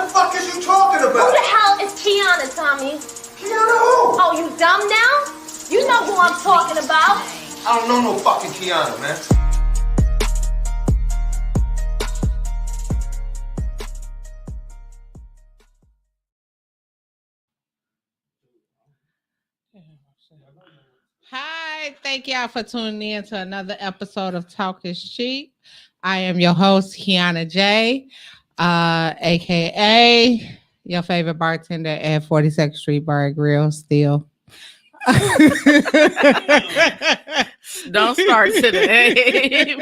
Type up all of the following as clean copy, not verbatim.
the fuck is you talking about? Who the hell is Kianna, Tommy? Kianna who? Oh, you dumb now? You know who I'm talking about. I don't know no fucking Kianna, man. Hi, thank y'all for tuning in to another episode of Talk is Cheap. I am your host, Kianna J, aka your favorite bartender at 42nd Street Bar and Grill still. Don't start today.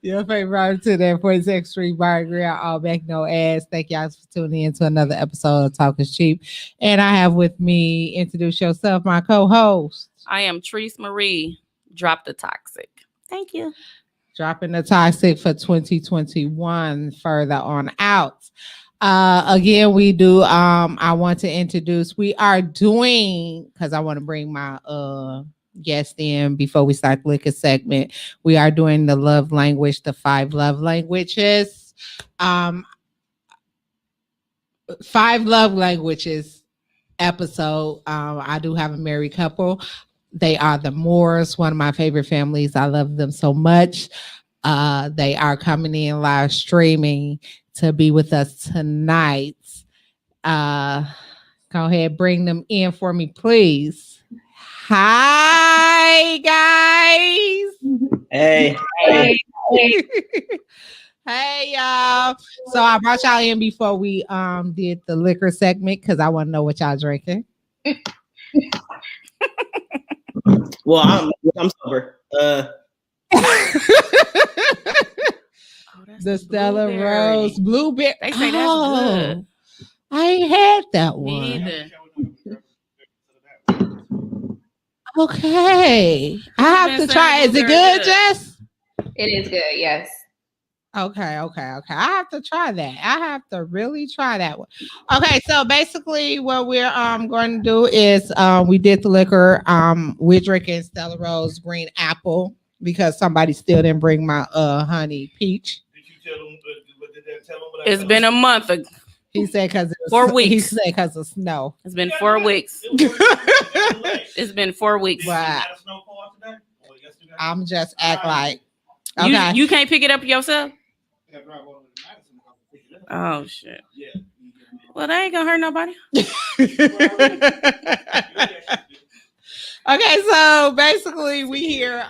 Your favorite bartender at 42nd Street Bar and Grill, all back, no ass. Thank y'all for tuning in to another episode of Talk is Cheap. And I have with me, introduce yourself, my co-host. I am Treese Marie. Drop the toxic. Thank you. Dropping the toxic for 2021 further on out. Again, we do I want to introduce, we are doing, because I want to bring my guest in before we start the liquor segment. We are doing the love language, the 5 love languages. 5 love languages episode. I do have a married couple. They are the Moores, one of my favorite families. I love them so much. They are coming in live streaming to be with us tonight. Go ahead, bring them in for me, please. Hi, guys. Hey. Hey, y'all. So I brought y'all in before we did the liquor segment because I want to know what y'all drinking. Well, I'm sober. The Stella Rose Blueberry. They say that's good. I ain't had that Me one. either. Okay. I have to try. Is it good, Jess? It is good, yes. Okay. I have to try that. I have to really try that one. Okay, so basically what we're going to do is we did the liquor. We're drinking Stella Rose Green Apple because somebody still didn't bring my honey peach. Did you tell them? Did they tell them what It's been a month. He said because 4 weeks. He said because of snow. It's been 4 weeks. It's been 4 weeks. Wow. I'm just act like Okay. You can't pick it up yourself? Oh shit. Yeah. Well, that ain't gonna hurt nobody. Okay, so basically we here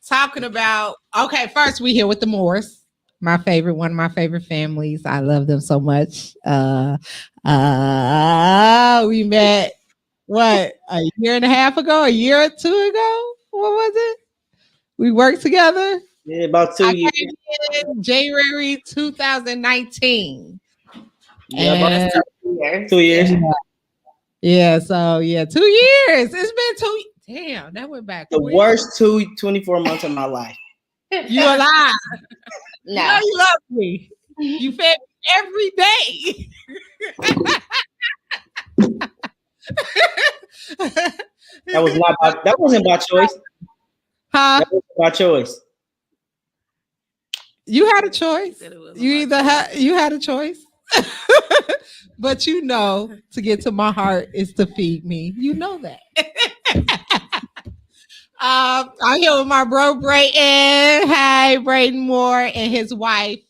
talking about, okay, first we here with the Moores, one of my favorite families. I love them so much. We met a year and a half ago, a year or two ago. What was it? We worked together. Yeah, about 2 years. In January 2019. Yeah, and, about 2 years. Yeah, so 2 years. It's been 2. Damn, that went back. The worst 24 months of my life. You alive? No. You know you love me. You fed me every day. That wasn't by choice. Huh? That wasn't by choice. You had a choice. You had a choice. But to get to my heart is to feed me. You know that. I'm here with my bro Brayden. Hi, Brayden Moore and his wife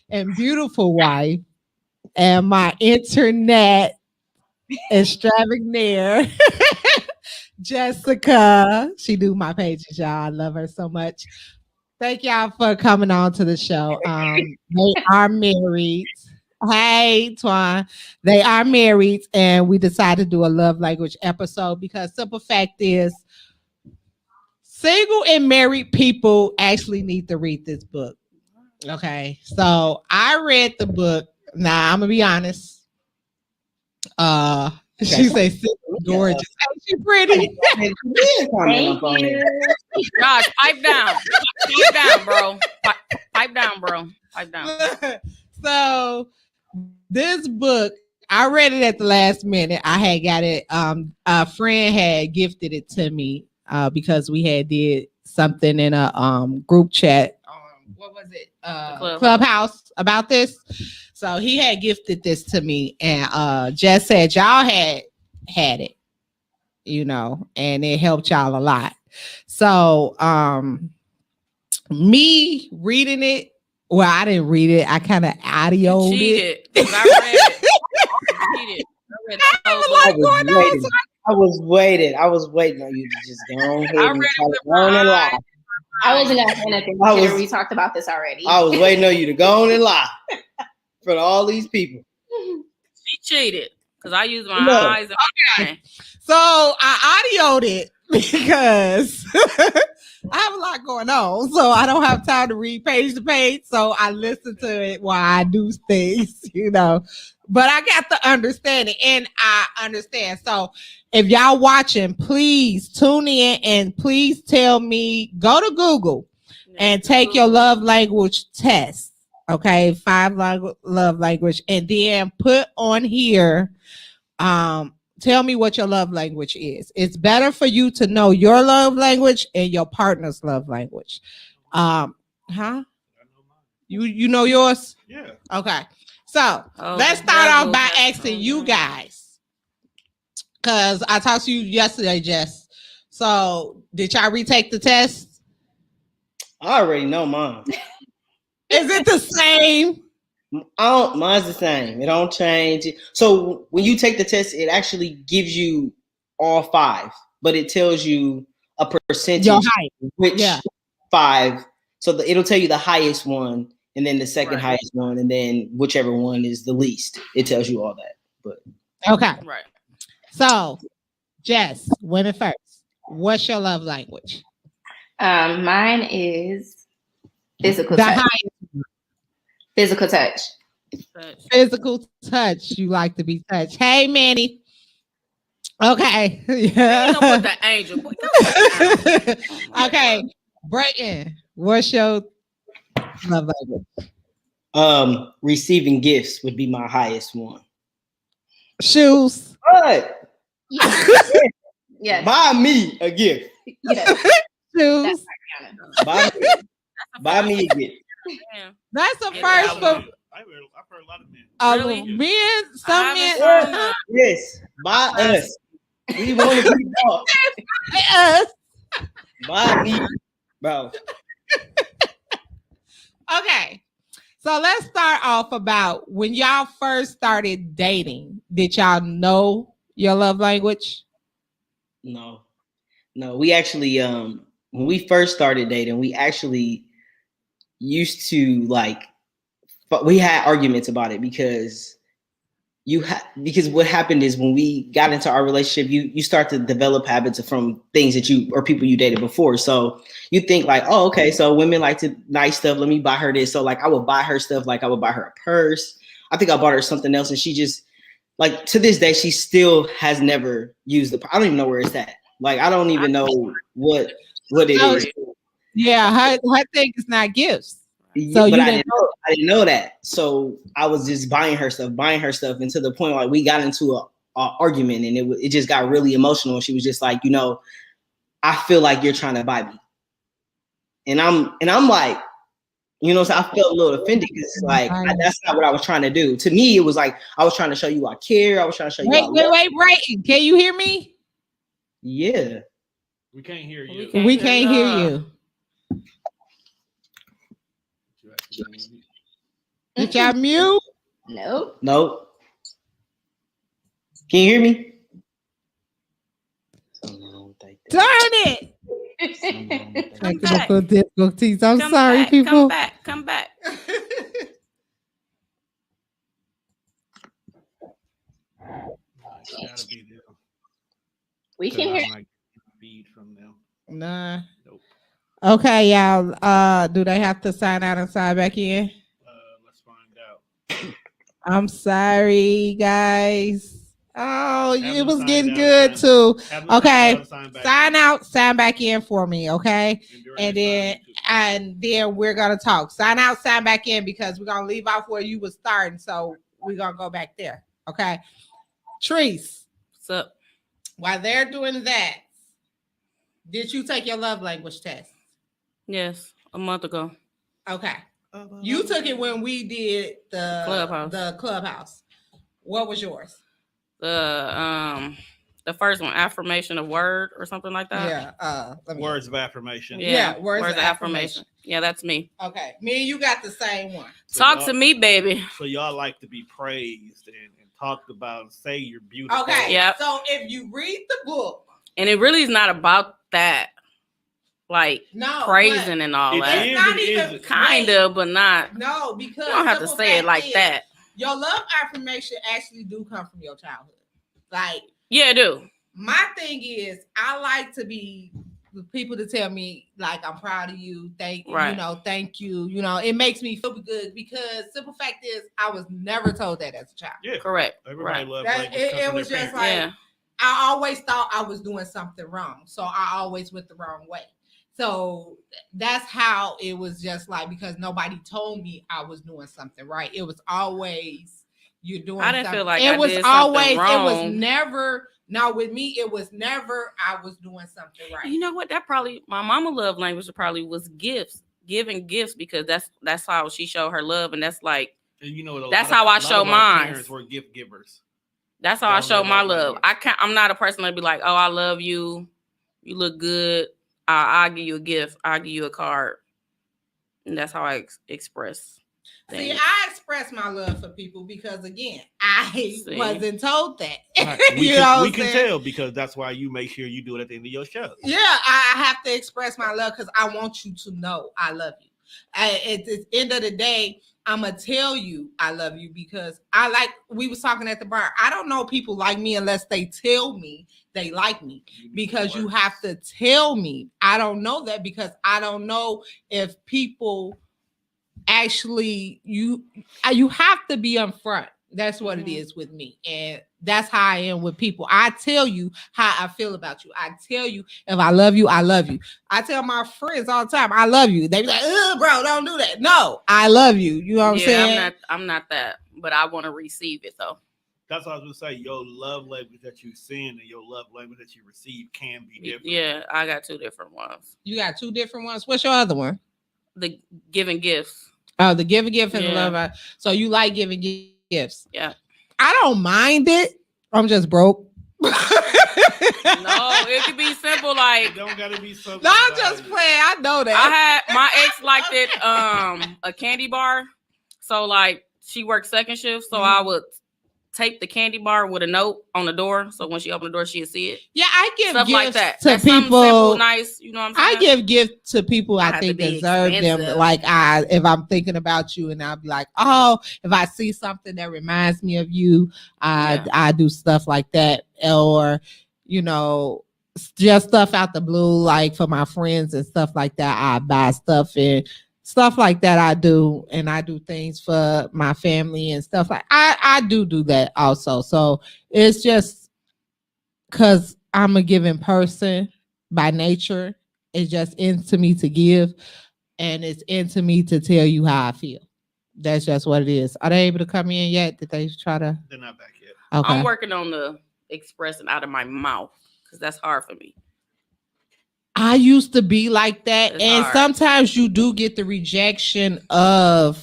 and beautiful wife and my internet extraordinaire, Jessica. She do my pages, y'all. I love her so much. Thank y'all for coming on to the show. They are married. Hey, Twan. They are married, and we decided to do a love language episode because simple fact is single and married people actually need to read this book. Okay, so I read the book. Now, I'm going to be honest. She says gorgeous. Ain't she pretty? Thank you. Josh, pipe down. Pipe down, bro. Pipe down, bro. Pipe down. So this book, I read it at the last minute. I had got it. A friend had gifted it to me because we had did something in a group chat what was it? Clubhouse. About this. So he had gifted this to me, and just said y'all had it, you know, and it helped y'all a lot. So me reading it, well, I didn't read it. I kind of audioed it. Cheated. 'Cause I read it. Cheated. I read the whole book. I was waiting on you to just go on I ahead and read try it to with my learn and lie. eyes. I wasn't gonna say nothing. I was- We talked about this already. I was waiting on you to go on and lie for all these people. She cheated because I used my No. eyes and my brain. So I audioed it because I have a lot going on. So I don't have time to read page to page. So I listen to it while I do things, you know. But I got the understanding and I understand. So if y'all watching, please tune in and please tell me, go to Google and take your love language test. Okay, 5 love language, and then put on here. Tell me what your love language is. It's better for you to know your love language and your partner's love language. Huh? You know yours? Yeah. Okay. So Oh, let's the start off devil by has asking come you in. guys. Cause I talked to you yesterday, Jess. So did y'all retake the test? I already know mine. Is it the same? Mine's the same. It don't change. So when you take the test, it actually gives you all 5, but it tells you a percentage Your height. which Yeah. 5. So it'll tell you the highest one, and then the second Right. highest one, and then whichever one is the least. It tells you all that. But Okay. Right. So Jess, women first. What's your love language? Mine is physical The touch. highest Physical touch. Touch. physical touch. You like to be touched. Hey, Manny. Okay. You gonna put Yeah. the angel. Boy, come on. Okay. Brayton, what's your love language? receiving gifts would be my highest one. Shoes. But Yes. buy me a gift. Yes. Shoes. Buy me a gift. Damn. That's the Yeah, first that for one. I've heard a lot of men. Really? men. Some I men. haven't seen that. Yes, buy us. We want to be bought. Us. Buy me, bro. Okay. So let's start off about when y'all first started dating. Did y'all know your love language? No. We actually, when we first started dating, we actually used to but we had arguments about it because because what happened is when we got into our relationship, you start to develop habits from things that you or people you dated before. So you think like, oh, okay, so women like to nice stuff. Let me buy her this. So like I would buy her stuff, like I would buy her a purse. I think I bought her something else, and she just like to this day, she still has never used I don't even know where it's at. Like I don't even know what it is. Yeah, her thing is not gifts. So But you I didn't know that. So I was just buying her stuff, and to the point like we got into a argument, and it just got really emotional. She was just like, I feel like you're trying to buy me, and I'm like, so I felt a little offended because like that's not what I was trying to do. To me, it was like I was trying to show you I care. I was trying to show you. Wait, Brayton, can you hear me? Yeah, We can't hear you. We can't hear you. Did y'all mute? Nope. Can you hear me? Turn it. Come back. Technical difficulties. I'm Come sorry, back, people. Come back. It's gotta be them. We can hear. I'm not getting feed from them. Nah. Nope. Okay, y'all. Do they have to sign out and sign back in? Let's find out. I'm sorry, guys. Oh, Have it them was sign getting out, good sign- too. Have them Okay, sign out, sign back in for me, okay? and during And then we're gonna talk. Sign out, sign back in because we're gonna leave off where you were starting. So we're gonna go back there. Okay. Treese, What's up? while they're doing that, did you take your love language test? Yes, a month ago. Okay. You took it when we did the clubhouse. What was yours? The first one, affirmation of word or something like that. Yeah. Words of affirmation. Yeah, words of affirmation. Yeah, that's me. Okay. Me and you got the same one. So Talk to me, baby. So y'all like to be praised and talked about and say you're beautiful. Okay. Yep. So if you read the book. And it really is not about that. Like praising and all that. It's not even kind of, but not. No, because you don't have to say it like that. Your love affirmation actually do come from your childhood. Like, yeah, it do. My thing is, I like to be the people to tell me like I'm proud of you. Thank you. You know, it makes me feel good because simple fact is I was never told that as a child. Yeah, correct. Everybody loves it was just like I always thought I was doing something wrong, so I always went the wrong way. So that's how it was just like because nobody told me I was doing something right. It was always you're doing. I didn't something. feel like it I was did always. wrong. It was never. Now with me, it was never. I was doing something right. You know what? That probably my mama love language probably was gifts, giving gifts because that's how she showed her love, and that's like and that's how I show mine. Parents were gift givers. That's how I show my love. I'm not a person that be like, oh, I love you. You look good. I'll give you a gift. I'll give you a card. And that's how I express things. See, I express my love for people because, again, I wasn't told that. Right. We can tell because that's why you make sure you do it at the end of your show. Yeah, I have to express my love because I want you to know I love you. At the end of the day, I'm going to tell you I love you because we was talking at the bar. I don't know people like me unless they tell me they like me because you have to tell me. I don't know that because I don't know if people actually, you have to be upfront. That's what it is with me. And that's how I am with people. I tell you how I feel about you. I tell you if I love you, I love you. I tell my friends all the time, I love you. They be like, bro, don't do that. No, I love you. You know what I'm saying? I'm not that, but I want to receive it though. That's what I was going to say. Your love language that you send and your love language that you receive can be different. Yeah, I got two different ones. You got two different ones? What's your other one? The giving gifts. Oh, the giving gift and the love. So you like giving gifts? Yeah. I don't mind it. I'm just broke. No, it could be simple. Like it don't gotta be something. No, I'm just playing. I know that. I had my ex liked it a candy bar. So like she worked second shift, so I would tape the candy bar with a note on the door, so when she opened the door, she'd see it. Yeah, I give stuff gifts like that. to That's people. Simple, nice. You know what I'm saying? I give gifts to people I think deserve them. Like if I'm thinking about you, and I'll be like, oh, if I see something that reminds me of you, I do stuff like that, or just stuff out the blue, like for my friends and stuff like that. I buy stuff and stuff like that I do, and I do things for my family and stuff like I do that also. So it's just because I'm a giving person by nature. It's just into me to give, and it's into me to tell you how I feel. That's just what it is. Are they able to come in yet? Did they try to? They're not back yet. Okay. I'm working on the expressing out of my mouth because that's hard for me. I used to be like that. It's and hard. Sometimes you do get the rejection of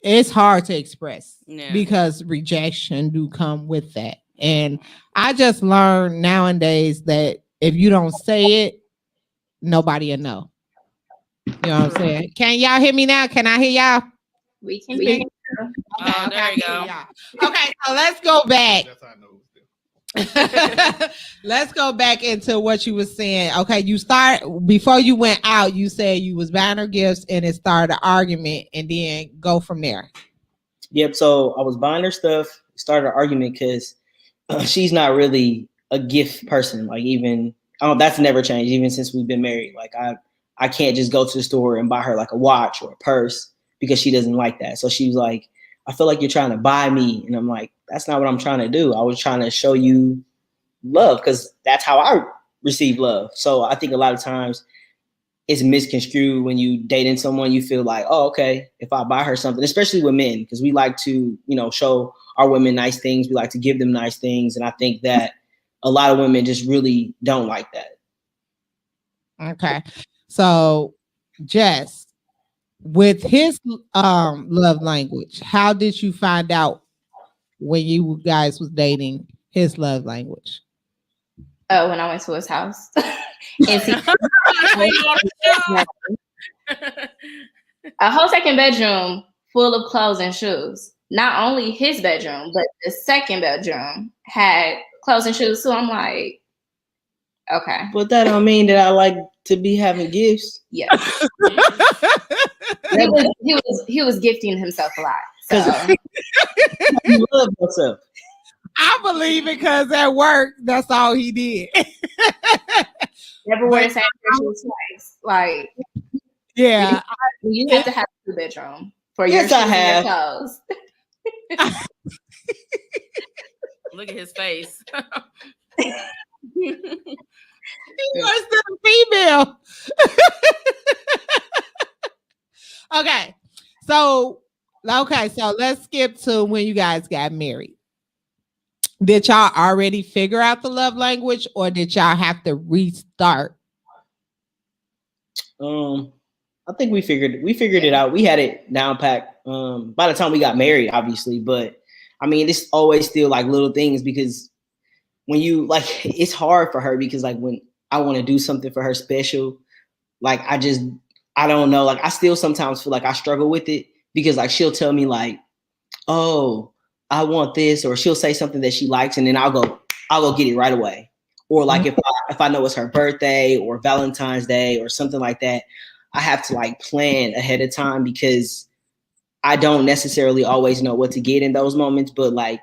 it's hard to express because rejection do come with that. And I just learned nowadays that if you don't say it, nobody will know. You know what I'm saying? Can y'all hear me now? Can I hear y'all? We can hear you. Okay, there you go. Okay, so let's go back. That's how I know. Let's go back into what you were saying. Okay, before you went out, you said you was buying her gifts and it started an argument, and then go from there. Yep. So I was buying her stuff, started an argument because she's not really a gift person. Like that's never changed even since we've been married. Like I can't just go to the store and buy her like a watch or a purse because she doesn't like that. So she was like, I feel like you're trying to buy me. And I'm like, that's not what I'm trying to do. I was trying to show you love because that's how I receive love. So I think a lot of times it's misconstrued when you dating someone. You feel like, oh, okay, if I buy her something, especially with men, because we like to, show our women nice things. We like to give them nice things. And I think that a lot of women just really don't like that. Okay. So, Jess, with his love language, how did you find out when you guys was dating his love language? Oh, when I went to his house. And see, a whole second bedroom full of clothes and shoes. Not only his bedroom, but the second bedroom had clothes and shoes. So I'm like, okay. But that don't mean that I like to be having gifts. Yes. he was gifting himself a lot. So You love yourself. I believe it because at work, that's all he did. Never wear the same shoes twice. Like, yeah, you have to have a 2-bedroom for Yes, your I shoes have. and your clothes. Look at his face. He wants to be female. Okay, so let's skip to when you guys got married. Did y'all already figure out the love language, or did y'all have to restart? I think we figured it out. We had it down packed by the time we got married, obviously. But I mean, it's always still like little things because when you like, it's hard for her because like when I want to do something for her special, like I don't know. Like I still sometimes feel like I struggle with it because like she'll tell me like, oh, I want this, or she'll say something that she likes, and then I'll go get it right away. Or like if I know it's her birthday or Valentine's Day or something like that, I have to like plan ahead of time because I don't necessarily always know what to get in those moments. But like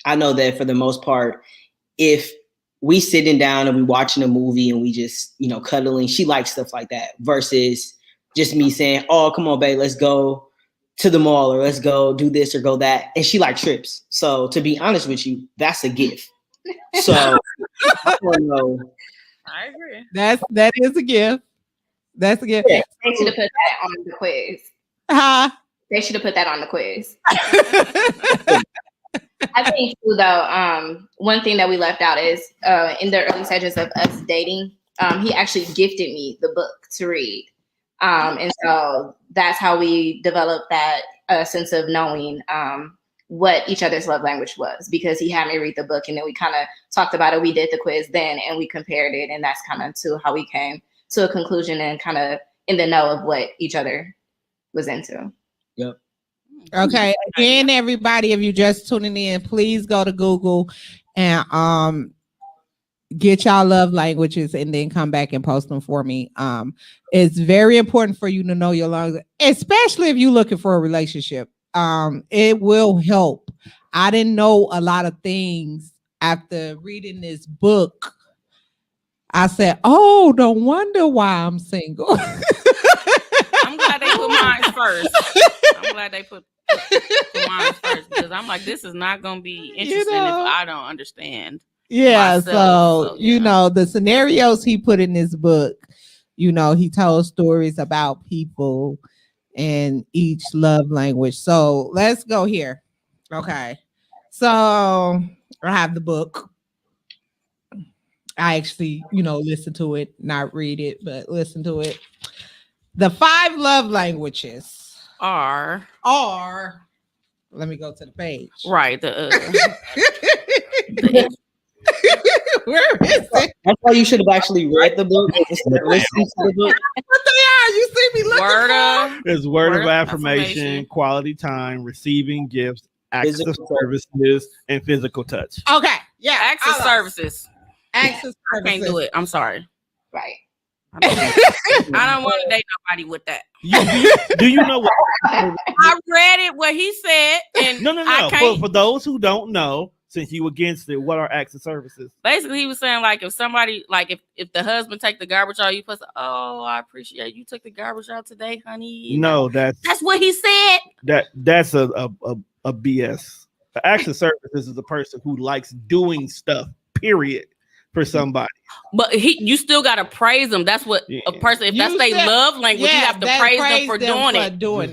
I know that for the most part, if we sitting down and we watching a movie and we just, cuddling, she likes stuff like that versus just me saying, oh, come on, babe, let's go to the mall or let's go do this or go that. And she like trips. So to be honest with you, that's a gift. So I don't know. I agree. That is a gift. That's a gift. They should have put that on the quiz. Huh? They should have put that on the quiz. I think too, though, one thing that we left out is in the early stages of us dating, he actually gifted me the book to read. And so that's how we developed that sense of knowing what each other's love language was, because he had me read the book and then we kind of talked about it. We did the quiz then and we compared it, and that's kind of to how we came to a conclusion and kind of in the know of what each other was into. Yep. Okay. Again, everybody, if you're just tuning in, please go to Google and get y'all love languages and then come back and post them for me. It's very important for you to know your love, especially if you're looking for a relationship. It will help. I didn't know a lot of things after reading this book. I said, oh, no wonder why I'm single. I'm glad they put mine first. I'm glad they put mine first because I'm like, this is not going to be interesting if I don't understand. Yeah, myself, so the scenarios he put in this book, he told stories about people and each love language. So let's go here. Okay. So I have the book. I actually, listen to it, not read it, but listen to it. The 5 love languages are let me go to the page. Right. Where is it? That's why you should have actually read the book instead of listening to the book. What they are? You see me looking There's word of affirmation, quality time, receiving gifts, acts of services, and physical touch. Okay. Yeah. Acts of services. Acts of I services. can't do it. I'm sorry. Right. I don't want to date nobody with that. Do you know what? I read it, what he said, and No. For those who don't know, since you against it, what are acts of services? Basically, he was saying like if somebody if the husband take the garbage out, you put oh, I appreciate you took the garbage out today, honey. No, that's what he said. That's a BS. The acts of services is a person who likes doing stuff. Period. For somebody, but you still gotta praise them. That's what a person. If that's their love language, you have to praise them for doing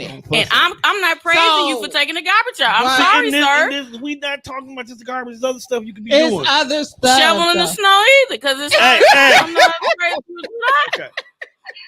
it. And I'm not praising you for taking the garbage out. I'm sorry, sir. We not talking about just the garbage. There's other stuff you could be it's doing. Other stuff. Shoveling the snow either, because it's. I'm not praising you for that.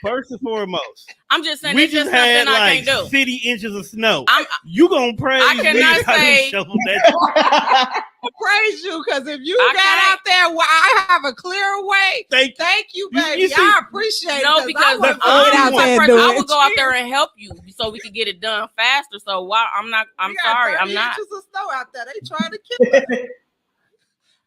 First and foremost, I'm just saying we it's just just had something I like can't do. 50 inches of snow. I'm- You gonna praise I cannot me how they say- shoveled that? Praise you, because if you I got can't- out there where I have a clear way, Thank thank you, You- baby. you see- I appreciate No, it. because I wasn't the gonna only get out one- there and person, do I it. would go out there and help you so we could get it done faster. So why I'm We got sorry, 30 I'm not. inches of snow out there. They trying to kill us.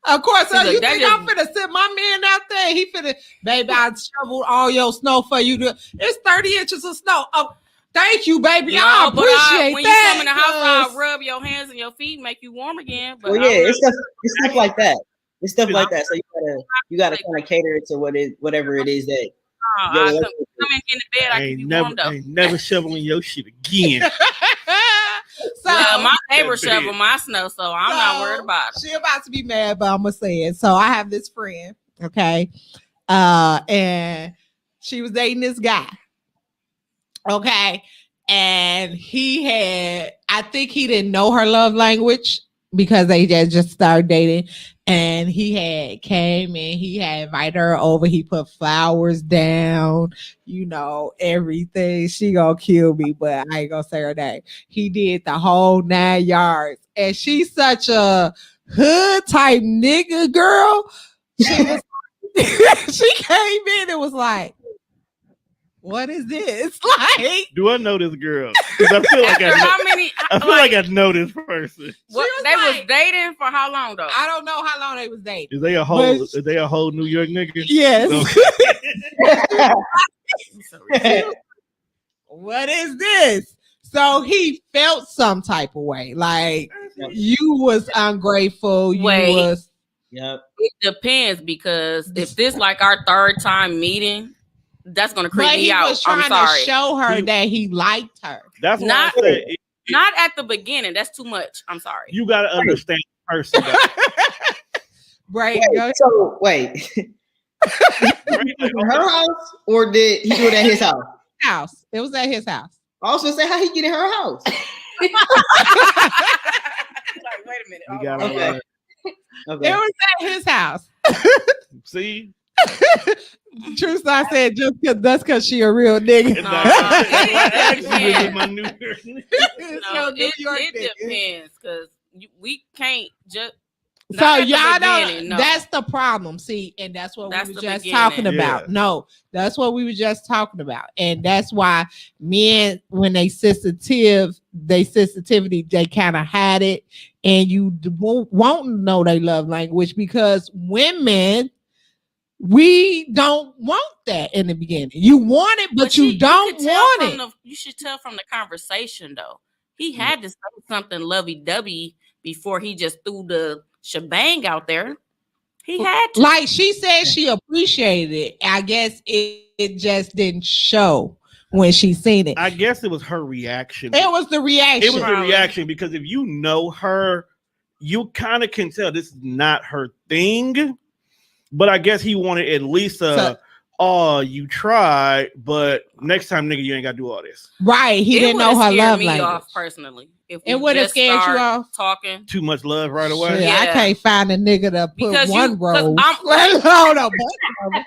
Of course, so Look, you that think I'm finna send my man out there? He finna, baby, I shoveled all your snow for you. It's 30 inches of snow. Oh, thank you, baby. I No, but appreciate when that. you come in the house, I'll 'cause- rub your hands and your feet, make you warm again. But Well, I'm yeah, not- it's stuff like that. It's stuff like that. So you gotta kind of cater it to whatever it is that. I Yo, come and get in the bed. I keep you warmed up. Ain't never shoveling your shit again. so Well, my neighbor That big. shovel my snow, so I'm not worried about it. She about to be mad, but I'm gonna say it. So I have this friend, okay, and she was dating this guy, okay, and he had, I think he didn't know her love language because they just started dating, and he had came and he had invited her over. He put flowers down, you know, everything. She gonna kill me, but I ain't gonna say her name. He did the whole 9 yards, and she's such a hood type nigga girl. She was, she came in and was like, "What is this?" Like, Do I know this girl? 'Cause I feel like After how many? I feel like I know this person. What, was they like- was dating for how long though? I don't know how long they was dating. Is they a whole? But- Is they a whole New York nigga? Yes. Okay. What is this? So he felt some type of way, like you was ungrateful. You Wait. was Yep. It depends because if this like our third time meeting, that's gonna creep but me he out. was I'm trying sorry. to show her He- that he liked her. That's why Not- I said Not at the beginning. That's too much. I'm sorry. you got to understand the person. Right? Wait. Her house, or did he do it at his house? House. It was at his house. I also say how he get in her house. Like, wait a minute. You Hold gotta on. Okay. Okay. It was at his house. See, Truth, I said just because that's because she a real nigga. And that's why I asked you, is it my New York nigga? It's No, your New it York nigga. depends because we can't just. So not at the y'all beginning, don't. no. That's the problem. See, and that's what That's we were the just beginning. talking about. Yeah. No, that's what we were just talking about, and that's why men, when they sensitivity, they kind of had it, and you won't know they love language because women. We don't want that in the beginning. You want it, but you don't could tell want from it. you should tell from the conversation though. He had to say something lovey-dovey before he just threw the shebang out there. He had to. Like she said, she appreciated it. I guess it just didn't show when she seen it. I guess it was her reaction. It was the reaction. It was the Probably. reaction because if you know her, you kind of can tell this is not her thing. But I guess he wanted at least oh, you tried, but next time, nigga, you ain't got to do all this. Right. He It didn't know would've her scared love me language. off personally. If It we would've just scared you start off? talking. Too much love right away. Shit, I Yeah. can't find a nigga to put Because one rose. I'm let alone a bunch of them.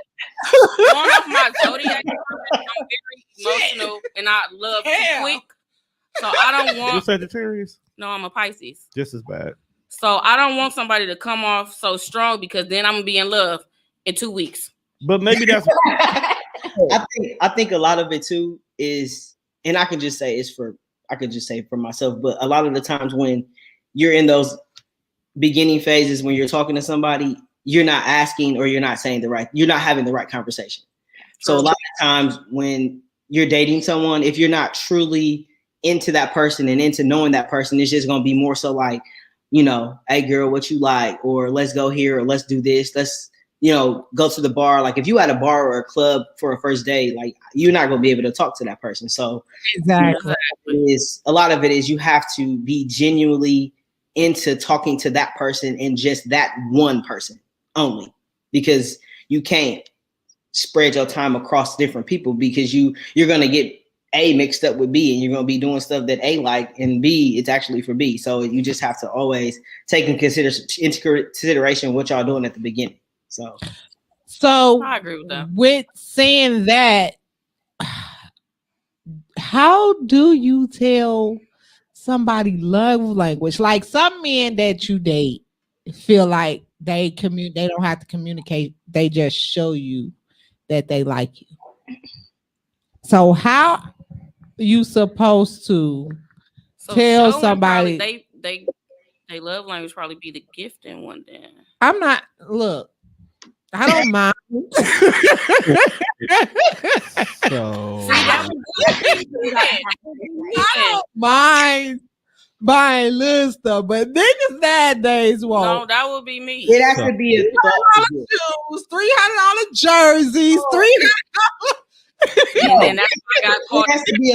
going off my zodiac. I'm very emotional and I love too Damn. quick. So I don't You want. Sagittarius? No, I'm a Pisces. Just as bad. So I don't want somebody to come off so strong because then I'm gonna be in love in 2 weeks. But maybe that's I think a lot of it too is, and I can just say for myself, but a lot of the times when you're in those beginning phases when you're talking to somebody, you're not asking or you're not having the right conversation. So a lot of times when you're dating someone, if you're not truly into that person and into knowing that person, it's just gonna be more so like, hey girl, what you like, or let's go here, or let's do this, let's go to the bar. Like if you at a bar or a club for a first date, like you're not gonna be able to talk to that person. So Exactly. a lot of it is you have to be genuinely into talking to that person and just that one person only, because you can't spread your time across different people because you're gonna get A mixed up with B and you're gonna be doing stuff that A like and B it's actually for B. So you just have to always take into consideration what y'all doing at the beginning. So So I agree with that. with saying that, how do you tell somebody love language? Like some men that you date feel like they don't have to communicate, they just show you that they like you. So how you supposed to So tell showing somebody? probably they love language probably be the gifting one then. I'm not look, I don't mind. So See, that was good. I don't mind buying little stuff, but niggas nowadays No, won't. that would be me. It has to be a thoughtful gift. Shoes, $300 jerseys, And then that's why I got caught. It has to be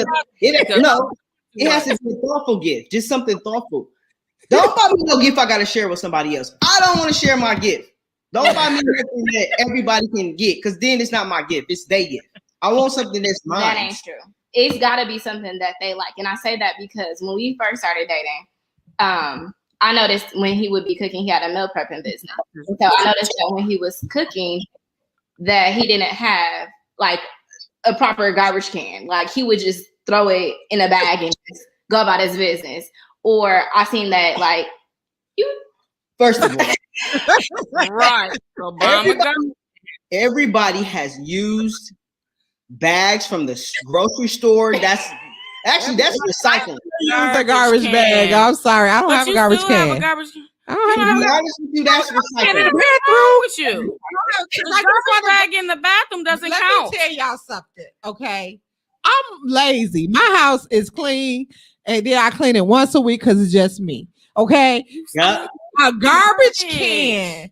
it has to be a thoughtful gift, just something thoughtful. Don't buy me no gift I gotta share with somebody else. I don't want to share my gift. Don't buy me something that everybody can get, because then it's not my gift, it's their gift. I want something that's mine. That ain't true. It's got to be something that they like. And I say that because when we first started dating, I noticed when he would be cooking, he had a meal prepping business. And so I noticed that when he was cooking, that he didn't have like a proper garbage can. Like he would just throw it in a bag and just go about his business. Or I seen that like you. First of all, Right. everybody has used bags from the grocery store. That's recycling. use a garbage bag. I'm sorry, I don't have a garbage can. I don't To have be a honest with you, that's recycling. What's wrong with you? The I just garbage wanna- bag in the bathroom doesn't Let count. me tell y'all something, okay? I'm lazy. My house is clean, and then I clean it once a week because it's just me. Okay, Yeah. a garbage can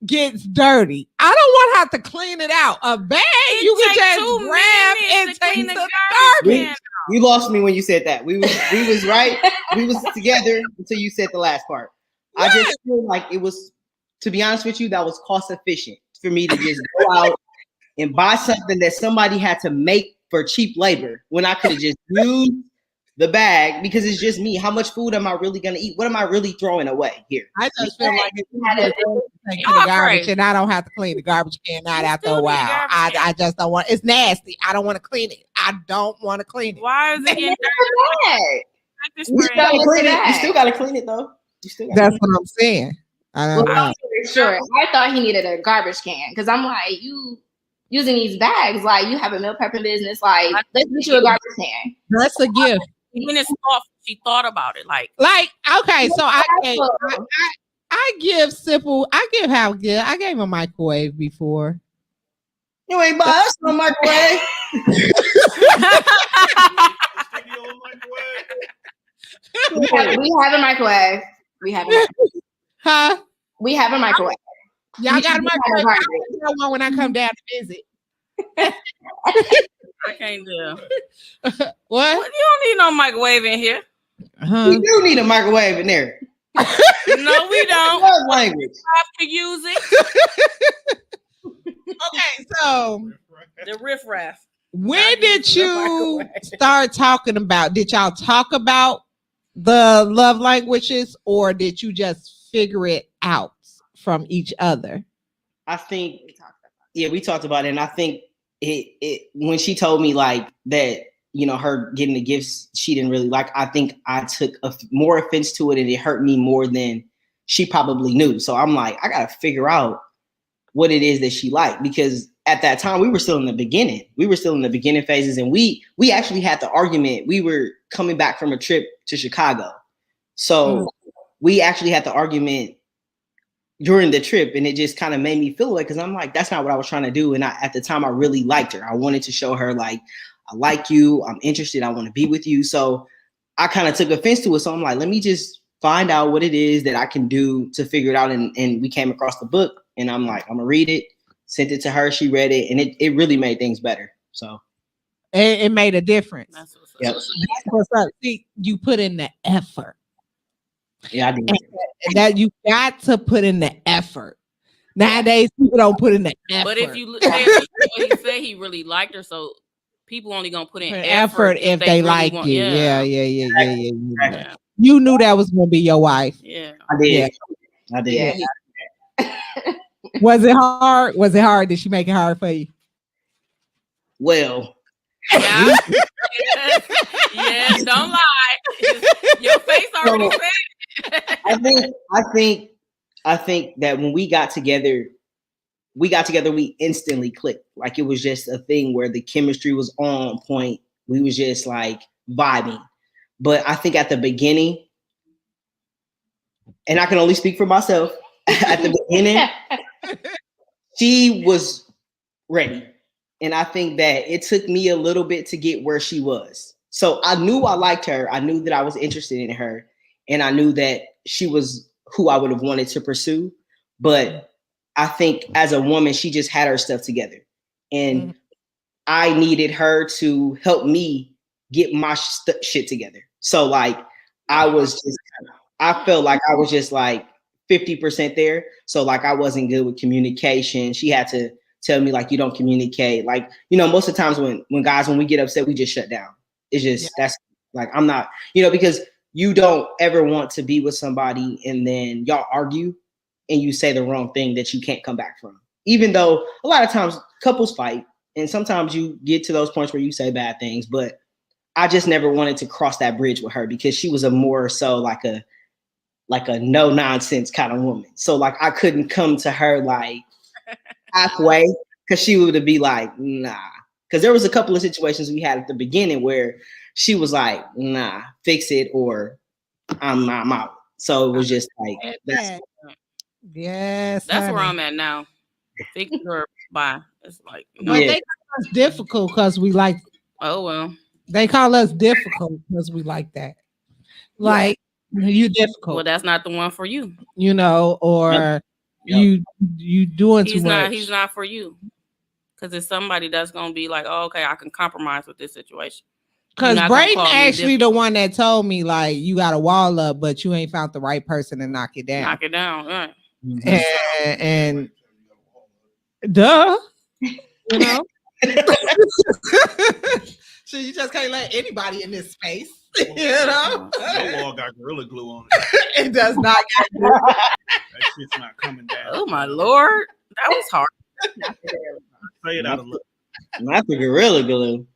gets dirty. I don't want to have to clean it out. A bag you can just grab and take to the garbage. can. You lost me when you said that. We was right. We was together until you said the last part. I just feel like it was, to be honest with you, that was cost efficient for me to just go out and buy something that somebody had to make for cheap labor when I could have just used the bag, because it's just me. How much food am I really gonna eat? What am I really throwing away here? I just feel like it's take to the garbage, and I don't have to clean the garbage can out after a while. I just don't want. It's nasty. I don't want to clean it. I don't want to clean it. Why is it getting dirty? You still gotta clean it. You still gotta clean it though. That's what I'm saying. I don't know. Sure. I thought he needed a garbage can because I'm like, you using these bags, like you have a meal prepping business, like let's get you a garbage can. That's a gift. Even it's thoughtful. She thought about it. Like okay, so I give simple. I give how good. I gave a microwave before. You ain't buy us no microwave. We have a microwave. We have a microwave. Huh? We have a microwave. Y'all got a microwave. I want one when I come down to visit. I can't do. What? You don't need no microwave in here. We do need a microwave in there. No, we don't. Love language. Have to use it. Okay, so The riffraff. when did you start talking about? Did y'all talk about the love languages, or did you just figure it out from each other? I think we talked about it, and I think it when she told me like that, you know, her getting the gifts she didn't really like, I think I took more offense to it, and it hurt me more than she probably knew. So I'm like, I gotta figure out what it is that she liked, because at that time we were still in the beginning. We were still in the beginning phases, and we actually had the argument. We were coming back from a trip to Chicago, so we actually had the argument during the trip, and it just kind of made me feel like, because I'm like, that's not what I was trying to do. And at the time I really liked her. I wanted to show her like, I like you, I'm interested, I want to be with you. So I kind of took offense to it. So I'm like, let me just find out what it is that I can do to figure it out. And we came across the book, and I'm like, I'm gonna read it, sent it to her, she read it, and it really made things better. So it made a difference. That's what's up. yep. That's what's up. See, you put in the effort. Yeah, I did. And that you got to put in the effort. Nowadays, people don't put in the effort. But if you look at it, he said he really liked her, so people only gonna put in effort if they really like want, you. Yeah. Yeah. You knew that was gonna be your wife. Yeah. I did. Yeah. I did. Yeah. Was it hard? Was it hard? Did she make it hard for you? Well, Yeah. Yes, don't lie. Your face already So, said it. I think that when we got together, we instantly clicked. Like it was just a thing where the chemistry was on point. We was just like vibing. But I think at the beginning, and I can only speak for myself, at the beginning, she was ready. And I think that it took me a little bit to get where she was. So I knew I liked her. I knew that I was interested in her. And I knew that she was who I would have wanted to pursue. But I think as a woman, she just had her stuff together. And I needed her to help me get my shit together. So like I felt like I was just like 50% there. So like I wasn't good with communication. She had to tell me like you don't communicate. Like, most of the times when we get upset, we just shut down. It's just that's like I'm not, because you don't ever want to be with somebody and then y'all argue and you say the wrong thing that you can't come back from. Even though a lot of times couples fight and sometimes you get to those points where you say bad things, but I just never wanted to cross that bridge with her because she was a more so like a no nonsense kind of woman. So like I couldn't come to her like halfway because she would be like, nah. Because there was a couple of situations we had at the beginning where she was like, nah, fix it or I'm out. So it was just like that's yes, That's honey. where I'm at now. Fix it or bye. It's like But they call us difficult because we like. Oh well. They call us difficult because we like that. Like you difficult. Well, that's not the one for you. Or you doing too much. He's not for you. Because it's somebody that's gonna be like, oh, okay, I can compromise with this situation. Because Brayden actually the one that told me like you got a wall up, but you ain't found the right person to knock it down. Knock it down, right? And duh, So you just can't let anybody in this space, Your wall got Gorilla Glue on it. It does not get that shit's not coming down. Oh my Lord, that was hard. Say it out of look. Not the Gorilla Glue.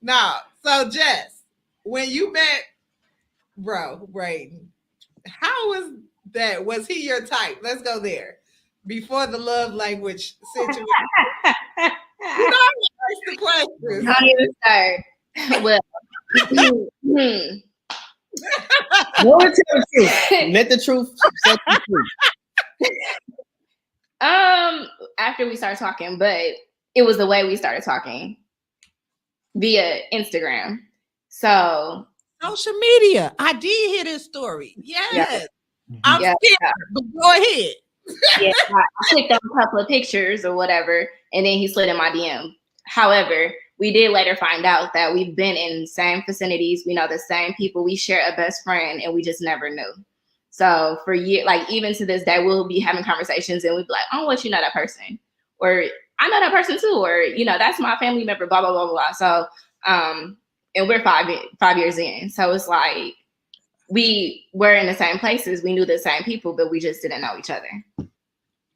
No. So Jess, when you met Brayden, how was that? Was he your type? Let's go there. Before the love language situation. I'm ask the questions. Don't even start. Well, No one tell the truth. Let the truth set the truth. After we started talking, but it was the way we started talking via Instagram. So social media. I did hear this story. Yes. I'm scared, but go ahead. Yeah, I clicked on a couple of pictures or whatever, and then he slid in my DM. However, we did later find out that we've been in the same vicinities. We know the same people. We share a best friend, and we just never knew. So for years, like even to this day, we'll be having conversations, and we'll be like, "Oh, what you know that person?" Or "I know that person too," or "That's my family member." Blah blah blah blah. So, and we're 5 years in, so it's like we were in the same places. We knew the same people, but we just didn't know each other.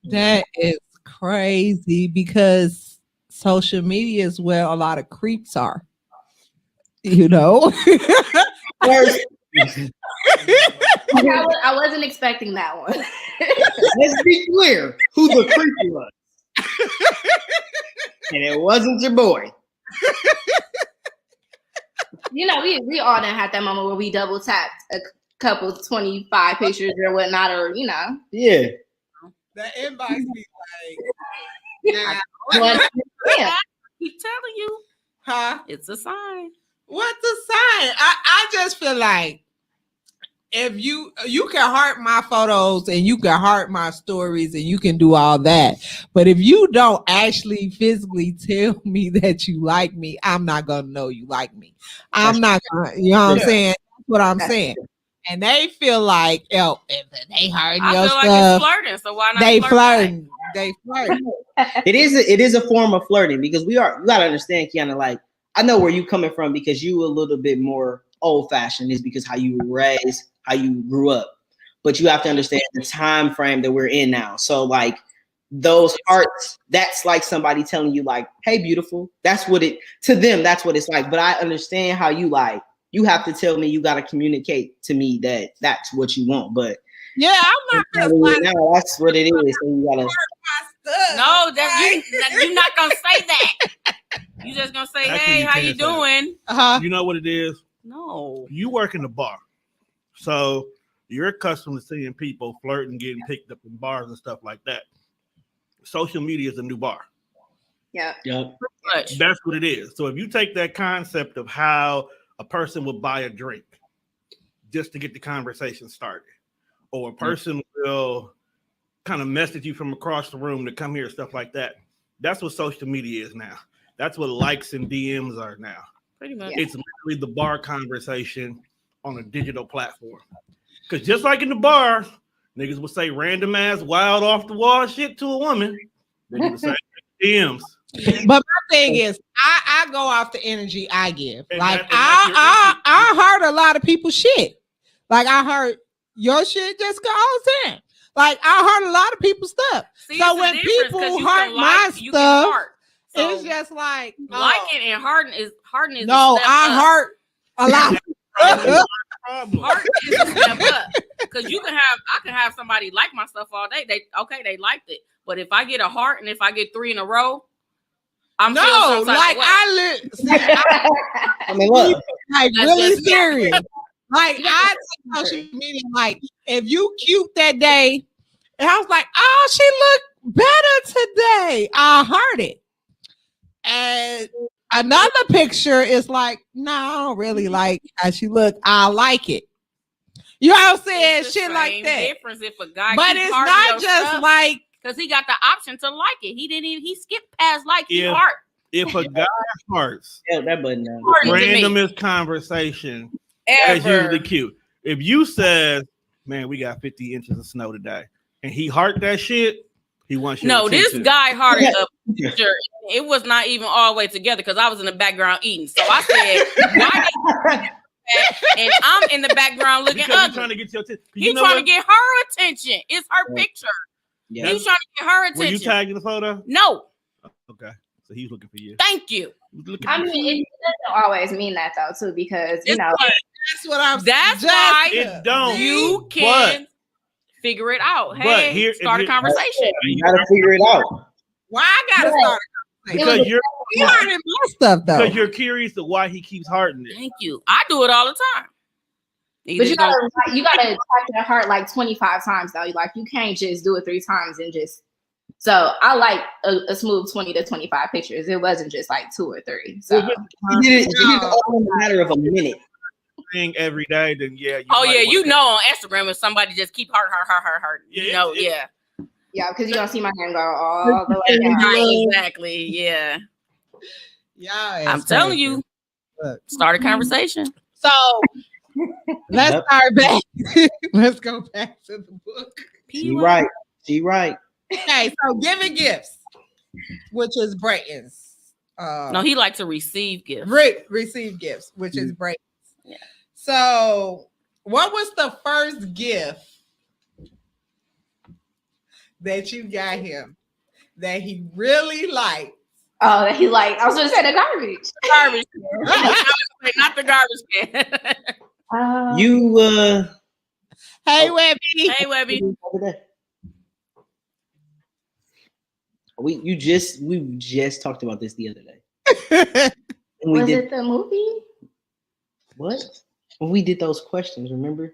That is crazy because social media is where a lot of creeps are. First, I wasn't expecting that one. let's be clear who the creep was. And it wasn't your boy. We all done had that moment where we double tapped a couple 25 pictures or whatnot, or Yeah. The inbox be like, yeah. Keep telling you, huh? It's a sign. What's a sign? I just feel like if you can heart my photos and you can heart my stories and you can do all that, but if you don't actually physically tell me that you like me, I'm not gonna know you like me. I'm not gonna, what I'm saying? That's what I'm saying. And they feel like, if they hurting your stuff, like it's flirting. So why not? They flirting. They flirting. It is a form of flirting because you gotta understand, Kianna, like I know where you coming from because you a little bit more old fashioned is because how you were raised, how you grew up. But you have to understand the time frame that we're in now. So like those hearts, that's like somebody telling you like, hey, beautiful. That's what it, to them, that's what it's like. But I understand how you like, you have to tell me, you got to communicate to me that that's what you want. But yeah, I'm not gonna slide now that's what it is. So you gotta, No, you're not gonna say that. You just gonna say, Actually, hey, you how you can't say that. doing? Uh-huh. You know what it is? No. You work in the bar. So you're accustomed to seeing people flirting, getting picked up in bars and stuff like that. Social media is a new bar. Yeah. Much. That's what it is. So if you take that concept of how a person would buy a drink just to get the conversation started, or a person will kind of message you from across the room to come here, stuff like that. That's what social media is now. That's what likes and DMs are now. Pretty much. It's literally the bar conversation on a digital platform. Because just like in the bar, niggas will say random ass, wild off the wall shit to a woman. They do the same DMs. But my thing is, I go off the energy I give. And like that's I heard a lot of people's shit. Like I heard your shit, Jessica, all the time. Like I heard a lot of people's stuff. See, so it's when the difference, people 'cause you heard can my like, you can stuff, heart. So it's just like liking and hearting is no, a step I up. heard a lot. Problem. Heart is a step up because I can have somebody like my stuff all day. They liked it, but if I get a heart and if I get 3 in a row, I'm no, feeling some type like of way. I mean, look, like That's really just me. serious. Like I take social media. Like if you cute that day, and I was like, oh, she looked better today. I heard it. And another picture is like, no, I don't really like how she look. I like it. You know what I'm saying? It's the Shit like same that. difference if a guy, But it's not just like because he got the option to like it. He skipped past like he Yeah. heart. If a guy hearts yeah, that button down. Heart is to me. randomest conversation, that's usually cute. If you said, man, we got 50 inches of snow today, and he heart that shit, he wants your No, this attention. guy hearted a picture. It was not even all the way together because I was in the background eating. So I said, why did and I'm in the background looking because he's ugly. trying to get your attention. He's trying to get her attention. It's her picture. Yeah. He's trying to get her Were you attention. tagged in the photo? No, Okay, so he's looking for you. thank you. He's looking I for you. mean, it doesn't always mean that though, too, because you It's know. what- that's what I'm That's just- why It don't. you can figure it out. but Hey, start a conversation. You gotta figure it out. Why I gotta Right. start? Because you're You learning my stuff though. because you're curious to why he keeps hearting it. Thank you. I do it all the time. But you gotta tap that heart like 25 times though. Like you can't just do it 3 times and just. So I like a smooth 20 to 25 pictures. It wasn't just like 2 or 3. So You did it all in a matter of a minute. Thing every day, then yeah. you know on Instagram if somebody just keep heart. Yeah, You know, it- yeah, because you're gonna see my hand go all the way down. Right, exactly. Yeah. Yeah, I'm telling you. Look. Start a conversation. So let's Yep. start back. Let's go back to the book. She right. She right. Okay, so giving gifts, which is Brayton's. No, he likes to receive gifts. Receive gifts, which is Brayton's. Yeah. So, what was the first gift that you got him that he really liked? Oh, he like I was gonna say the garbage. Garbage can. Not the garbage can. You Hey, Webby. Hey, Webby. we just talked about this the other day. And we Was did it the movie? what? When we did those questions, remember?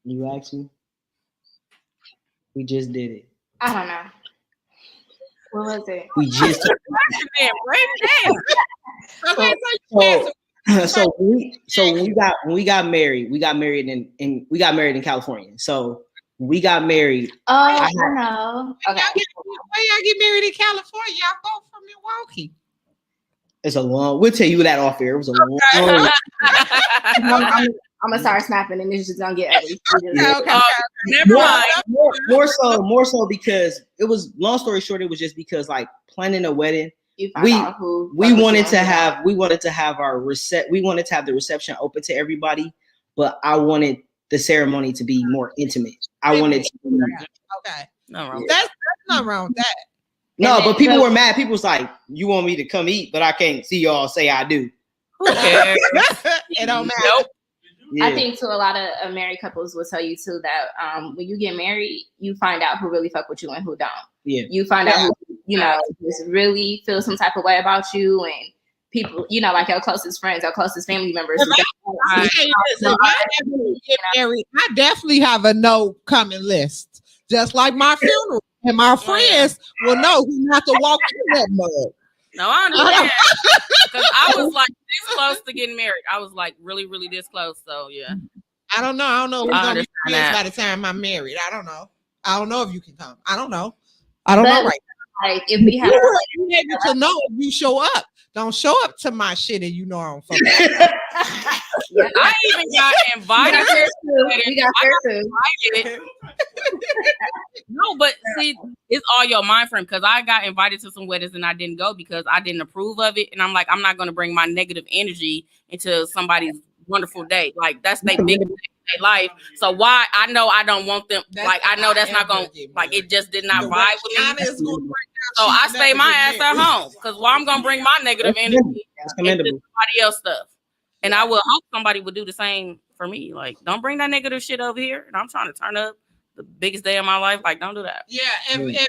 You asked me. We just did it. I don't know. What was it? We just Man, Okay, so when we got married in California. So when we got married. Oh, I know. Okay. why y'all get married in California? Y'all both from Milwaukee. It's a long. We'll tell you that off air. It was a long. I'm gonna start snapping, and it's just gonna get ugly. Okay. Never mind. More so because it was. Long story short, it was just because like planning a wedding. You find out who We wanted to have our we wanted to have the reception open to everybody, but I wanted the ceremony to be more intimate. I wanted to, Okay. No wrong. That's nothing wrong with that. No, And but then- people were mad. People was like, "You want me to come eat, but I can't see y'all say I do." Who cares? It don't matter. Nope. Yeah. I think to a lot of married couples will tell you too that when you get married, you find out who really fuck with you and who don't. Yeah. You find out who, just really feel some type of way about you, and people, like your closest friends, your closest family members. I definitely have a no coming list, just like my funeral, and my friends will know who not to walk in that mud. No, I understand. Because I was like this close to getting married. I was like really, really this close. So yeah. I don't know who's I gonna be understand friends that. by the time I'm married. I don't know if you can come. I don't know right Like if we now. have, You will be able to know if you show up. Don't show up to my shit and you know I don't fuck with you. I even got invited. we got fair too. No, but see, it's all your mind frame because I got invited to some weddings and I didn't go because I didn't approve of it. And I'm like, I'm not going to bring my negative energy into somebody's wonderful day. Like, that's their big day, their life. So why? I know I don't want them. I know that's not going to, it just did not vibe with me. So I stay my ass at home because why I'm going to bring my negative energy into somebody else's stuff. And I will hope somebody would do the same for me. Like, don't bring that negative shit over here. And I'm trying to turn up the biggest day of my life. Like, don't do that. Yeah, if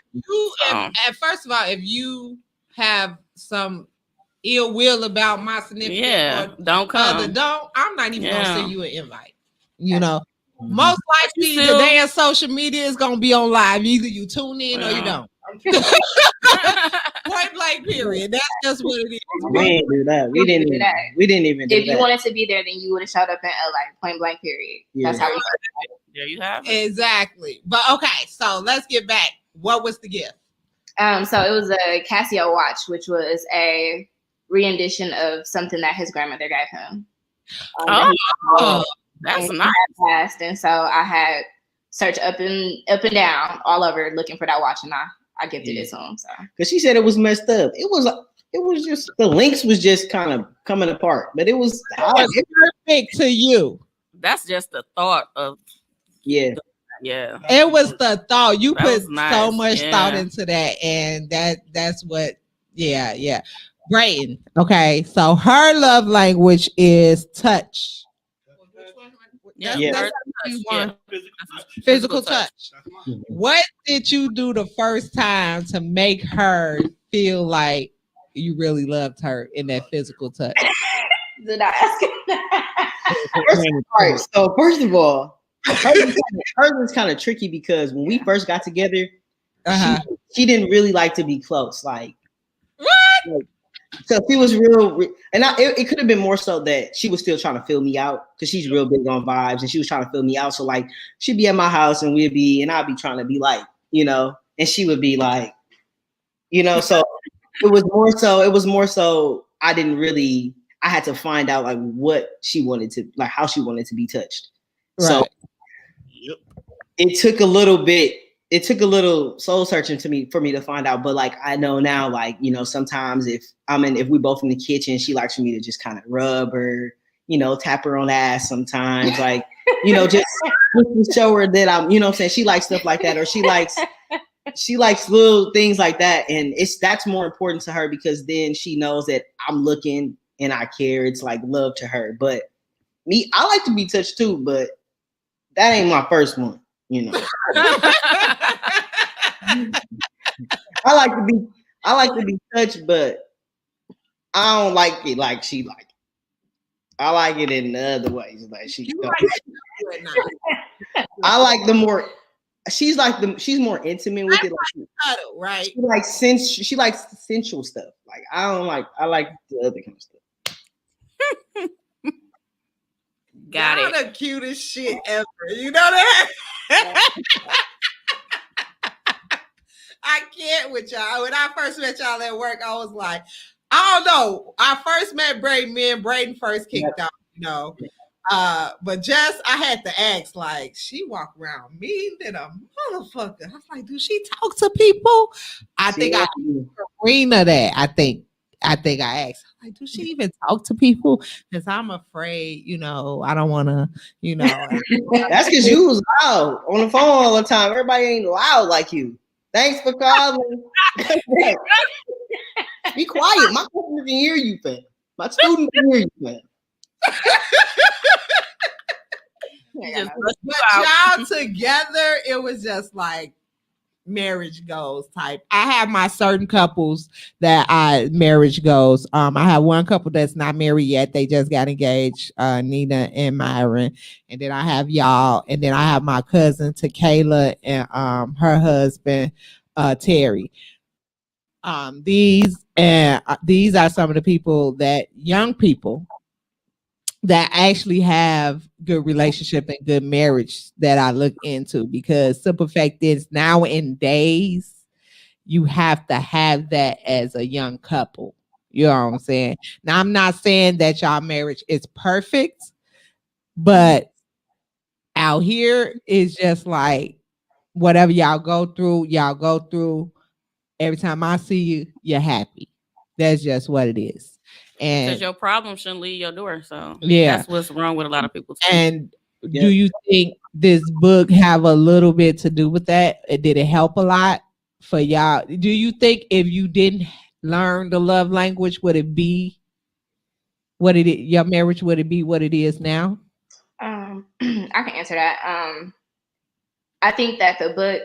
first of all, if you have some ill will about my significant or don't come. I'm not even gonna send you an invite. Mm-hmm. Most likely today on social media is gonna be on live. Either you tune in or you don't. Point blank, period. That's just what it is. We didn't do that. We didn't even do that. If you wanted to be there, then you would have showed up in LA. Point blank, period. Yeah. That's how we. Yeah, you have it. Exactly. But okay, so let's get back. What was the gift? So it was a Casio watch, which was a rendition of something that his grandmother gave him. That's and nice. Passed, and so I had searched up and down all over looking for that watch, and I gifted it to him. So because she said it was messed up. It was just the links was just kind of coming apart, but it was perfect to you. That's just the thought of yeah. It was the thought. You That put was nice. so much Yeah. thought into that, and that's what. Yeah. Brayton. Okay, so her love language is touch. That's physical touch. What did you do the first time to make her feel like you really loved her in that physical touch? did I ask him that? All right. So first of all, hers was kind of tricky because when we first got together, she didn't really like to be close. Like what? So she was and it could have been more so that she was still trying to fill me out because she's real big on vibes and she was trying to fill me out. So like she'd be at my house and I'd be trying to be like, and she would be like, so it was more so I didn't really, I had to find out like what she wanted to, like how she wanted to be touched. Right. So it took a little soul searching for me to find out, but like I know now, like sometimes if we both in the kitchen, she likes for me to just kind of rub her, tap her on the ass sometimes, like just to show her that I'm, what I'm saying, she likes stuff like that, or she likes little things like that, and that's more important to her because then she knows that I'm looking and I care. It's like love to her, but me, I like to be touched too, but that ain't my first one. I like to be touched, but I don't like it like she like it. I like it in the other ways. Like she I like the more she's more intimate with it. Like cuddle, right? She likes sensual stuff. Like I like the other kind of stuff. Got it. The cutest shit ever. You know that? I can't with y'all. When I first met y'all at work, I was like, I don't know. I first met Brayden. Me and Brayden first kicked off, but just I had to ask, like, she walk around mean than a motherfucker. I was like, do she talk to people? I think I Karina that. I think I think I asked, like, do she even talk to people? Because I'm afraid, I don't want to, That's because you was loud on the phone all the time. Everybody ain't loud like you. Thanks for calling. Be quiet. My customers can hear you, fam. My students can hear you, fam. But y'all together, it was just like marriage goals type. I have my certain couples that marriage goals. I have one couple that's not married yet. They just got engaged, Nina and Myron. And then I have y'all, and then I have my cousin Takayla and her husband Terry. These are some of the people young people that actually have good relationship and good marriage that I look into, because simple fact is nowadays you have to have that as a young couple. You know what I'm saying? Now, I'm not saying that y'all marriage is perfect, but out here is just like whatever y'all go through. Every time I see you, you're happy. That's just what it is. And because your problem shouldn't leave your door. So yeah, that's what's wrong with a lot of people too. And do you think this book have a little bit to do with that? Did it help a lot for y'all? Do you think if you didn't learn the love language, would it be what it is? Your marriage, would it be what it is now? I can answer that. I think that the book,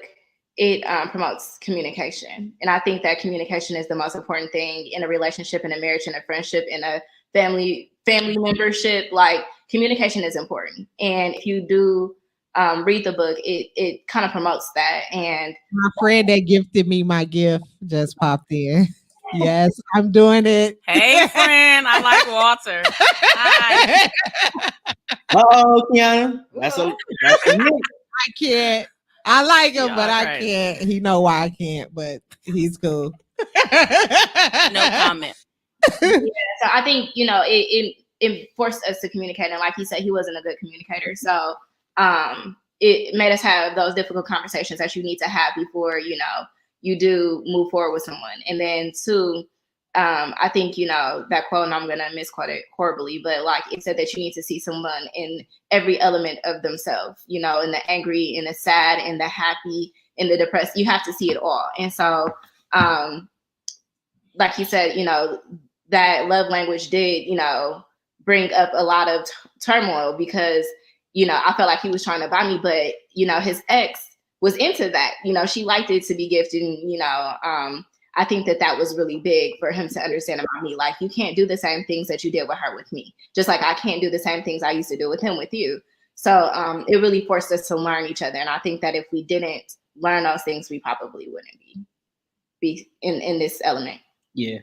it promotes communication. And I think that communication is the most important thing in a relationship, in a marriage, in a friendship, in a family membership. Like, communication is important. And if you do read the book, it kind of promotes that. And my friend that gifted me my gift just popped in. Yes, I'm doing it. Hey, friend, I like Walter. Hi. Kianna. That's a I can't. I like him, Y'all but I crazy. can't. He know why I can't, but he's cool. No comment. Yeah, so I think, it forced us to communicate. And like he said, he wasn't a good communicator. So it made us have those difficult conversations that you need to have before, you do move forward with someone. And then two, I think, that quote, and I'm going to misquote it horribly, but like it said that you need to see someone in every element of themselves, in the angry, in the sad, in the happy, in the depressed. You have to see it all. And so, like you said, that love language did, bring up a lot of turmoil because, I felt like he was trying to buy me, but, his ex was into that. She liked it to be gifted. And, I think that was really big for him to understand about me. Like, you can't do the same things that you did with her with me, just like I can't do the same things I used to do with him with you. So it really forced us to learn each other. And I think that if we didn't learn those things, we probably wouldn't be in this element. Yeah.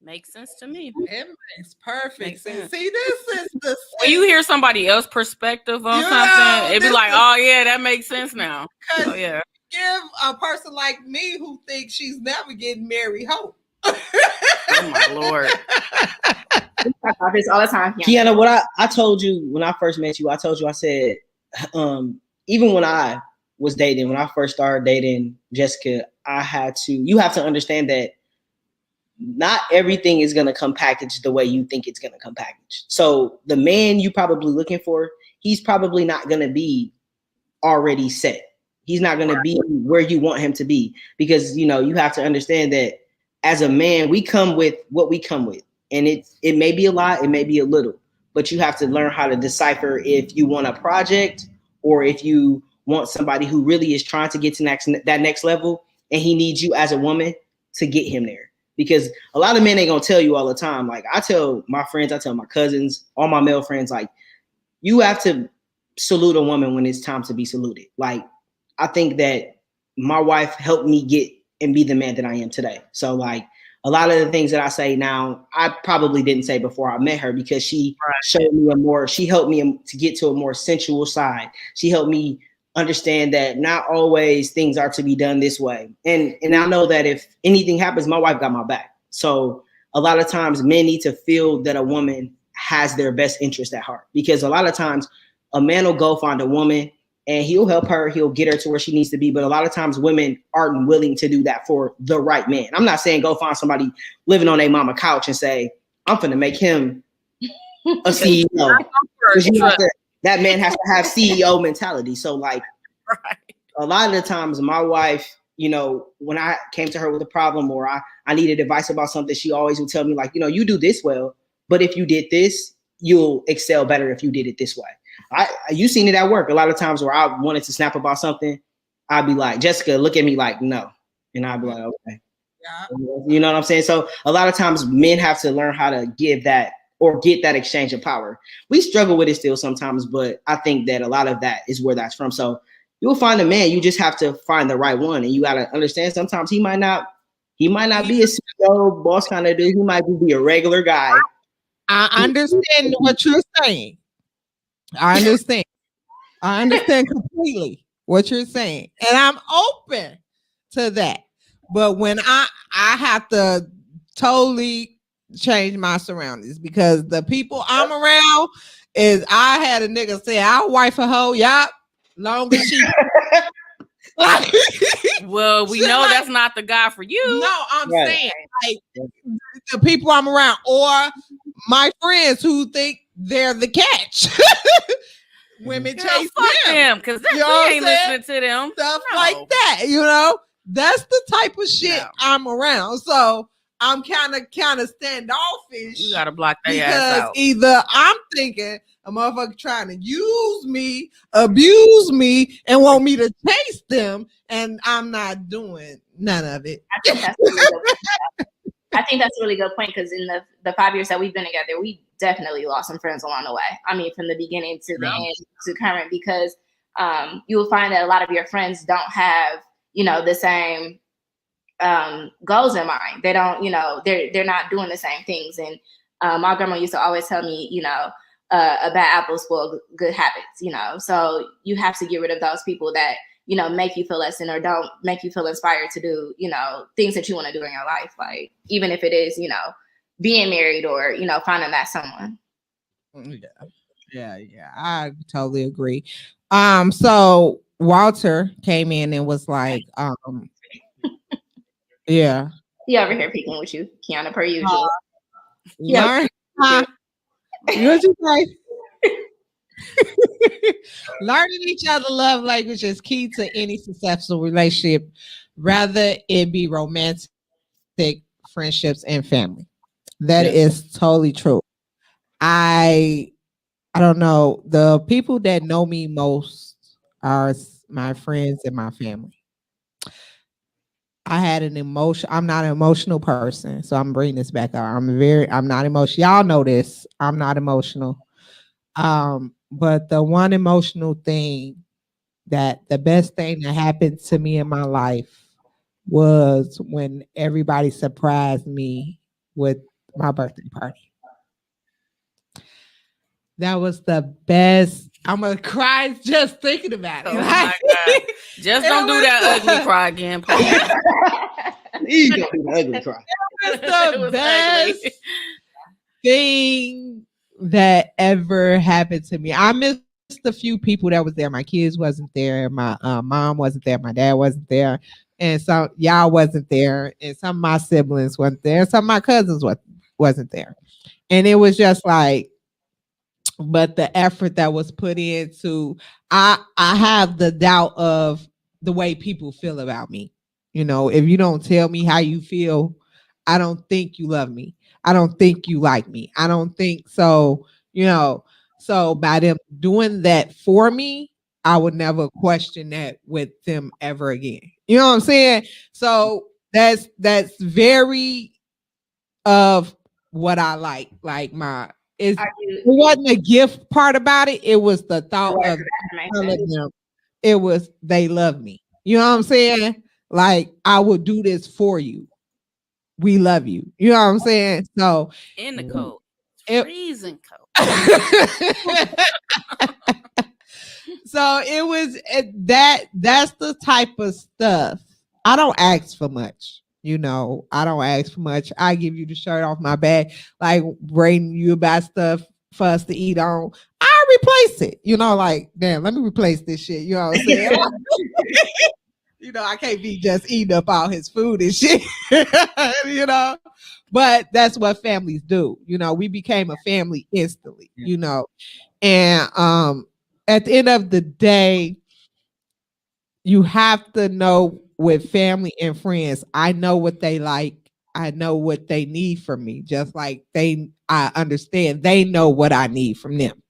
Makes sense to me. It makes perfect Makes sense. sense. See, this is the When you hear somebody else's perspective on something, it'd be like, oh yeah, that makes sense now. Oh yeah. Give a person like me who thinks she's never getting married hope. Oh my Lord. We talk about this all the time. Kianna, what I told you when I first met you, I said, even when I was dating, when I first started dating Jessica, you have to understand that not everything is going to come packaged the way you think it's going to come packaged. So the man you probably looking for, he's probably not going to be already set. He's not going to be where you want him to be, because, you have to understand that as a man, we come with what we come with, and it may be a lot, it may be a little, but you have to learn how to decipher if you want a project or if you want somebody who really is trying to get to that next level, and he needs you as a woman to get him there. Because a lot of men ain't gonna tell you all the time. Like, I tell my friends, I tell my cousins, all my male friends, like, you have to salute a woman when it's time to be saluted. Like, I think that my wife helped me get and be the man that I am today. So like, a lot of the things that I say now, I probably didn't say before I met her, because she showed me she helped me to get to a more sensual side. She helped me understand that not always things are to be done this way. And I know that if anything happens, my wife got my back. So a lot of times men need to feel that a woman has their best interest at heart, because a lot of times a man will go find a woman and he'll help her. He'll get her to where she needs to be. But a lot of times women aren't willing to do that for the right man. I'm not saying go find somebody living on a mama couch and say, I'm going to make him a CEO. That man has to have CEO mentality. So like a lot of the times my wife, you know, when I came to her with a problem or I needed advice about something, she always would tell me like, you know, you do this well, but if you did this, you'll excel better if you did it this way. You seen it at work a lot of times where I wanted to snap about something. I'd be like, Jessica, look at me like, no. And I'd be like, okay. Yeah. You know what I'm saying? So a lot of times men have to learn how to give that or get that exchange of power. We struggle with it still sometimes, but I think that a lot of that is where that's from. So you'll find a man, you just have to find the right one. And you got to understand sometimes he might not be a CEO boss kind of dude. He might be a regular guy. I understand what you're saying. I understand completely what you're saying. And I'm open to that. But when I have to totally change my surroundings because the people I'm around is I had a nigga say, I'll wife a hoe, yup, long as she like, well, we know that's not the guy for you. No, I'm saying like the people I'm around or my friends who think they're the catch. Women chase them because we ain't listening to them. Stuff like that, you know. That's the type of shit I'm around. So I'm kind of standoffish. You gotta block that ass out. Either I'm thinking a motherfucker trying to use me, abuse me, and want me to chase them, and I'm not doing none of it. I think that's a really good point because in the 5 years that we've been together, we definitely lost some friends along the way. I mean, from the beginning to the end to current, because you will find that a lot of your friends don't have, you know, the same goals in mind. They don't, you know, they're not doing the same things. And my grandma used to always tell me, you know, a bad apple spoils good habits, you know. So you have to get rid of those people that, you know, make you feel less than or don't make you feel inspired to do, you know, things that you want to do in your life. Like, even if it is, you know, being married or, you know, finding that someone. Yeah. I totally agree. So Walter came in and was like, yeah. He over here peeking with you, Kianna, per usual. Learn. What you say? Learning each other love language is key to any successful relationship, rather it be romantic, friendships, and family. That is totally true. I don't know. The people that know me most are my friends and my family. I had an emotion. I'm not an emotional person, so I'm bringing this back up. I'm not emotional. Y'all know this. I'm not emotional. But the one emotional thing that the best thing that happened to me in my life was when everybody surprised me with my birthday party. That was the best. I'm gonna cry just thinking about it. Oh my God. Just don't do that ugly cry again, Paul. You don't do the ugly cry. It was the best thing that ever happened to me. I missed a few people that was there. My kids wasn't there. My mom wasn't there. My dad wasn't there. And so y'all wasn't there. And some of my siblings wasn't there. Some of my cousins wasn't there. And it was just like, but the effort that was put into, I have the doubt of the way people feel about me. You know, if you don't tell me how you feel, I don't think you love me. I don't think you like me. I don't think so, you know. So by them doing that for me, I would never question that with them ever again. You know what I'm saying? So that's very of what I like. Like it wasn't a gift part about it. It was the thought of telling them it was they love me. You know what I'm saying? Like, I would do this for you. We love you. You know what I'm saying? So in the cold, freezing cold. So it was that's the type of stuff. I don't ask for much. You know, I don't ask for much. I give you the shirt off my back, like bring you about stuff for us to eat on. I replace it. You know, like, damn, let me replace this shit. You know what I'm saying? You know, I can't be just eating up all his food and shit. You know, but that's what families do. You know, we became a family instantly. You know, and at the end of the day, you have to know with family and friends. I know what they like. I know what they need from me. Just like I understand they know what I need from them.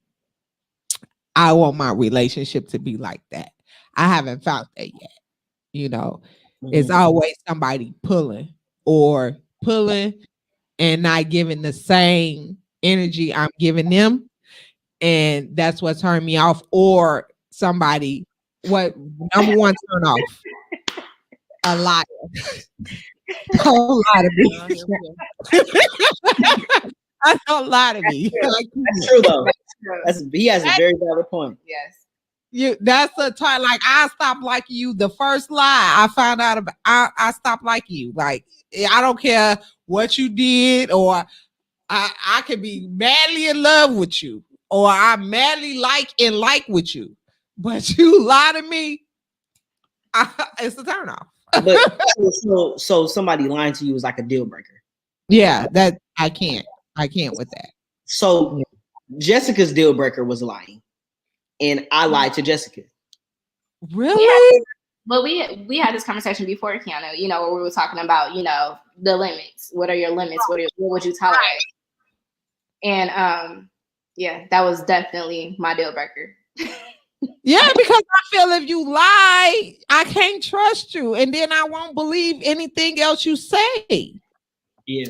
I want my relationship to be like that. I haven't found that yet. You know, it's always somebody pulling and not giving the same energy I'm giving them. And that's what turned me off. Or somebody, what number one turn off? A liar. Don't lie to me. I don't lie to me. That's true though. He has a very valid point. Yes. That's the time. Like, I stopped liking you. The first lie I found out about, I stopped liking you. Like, I don't care what you did, or I could be madly in love with you, or I'm madly like with you, but you lie to me, it's a turn off. But so somebody lying to you is like a deal breaker. Yeah, that I can't with that. So Jessica's deal breaker was lying, and I lied to Jessica. Really? Yeah. Well, we had this conversation before, Kianna, you know, where we were talking about, you know, the limits. What are your limits? What would you tolerate? And yeah, that was definitely my deal breaker. Yeah, because I feel if you lie, I can't trust you, and then I won't believe anything else you say. Yeah.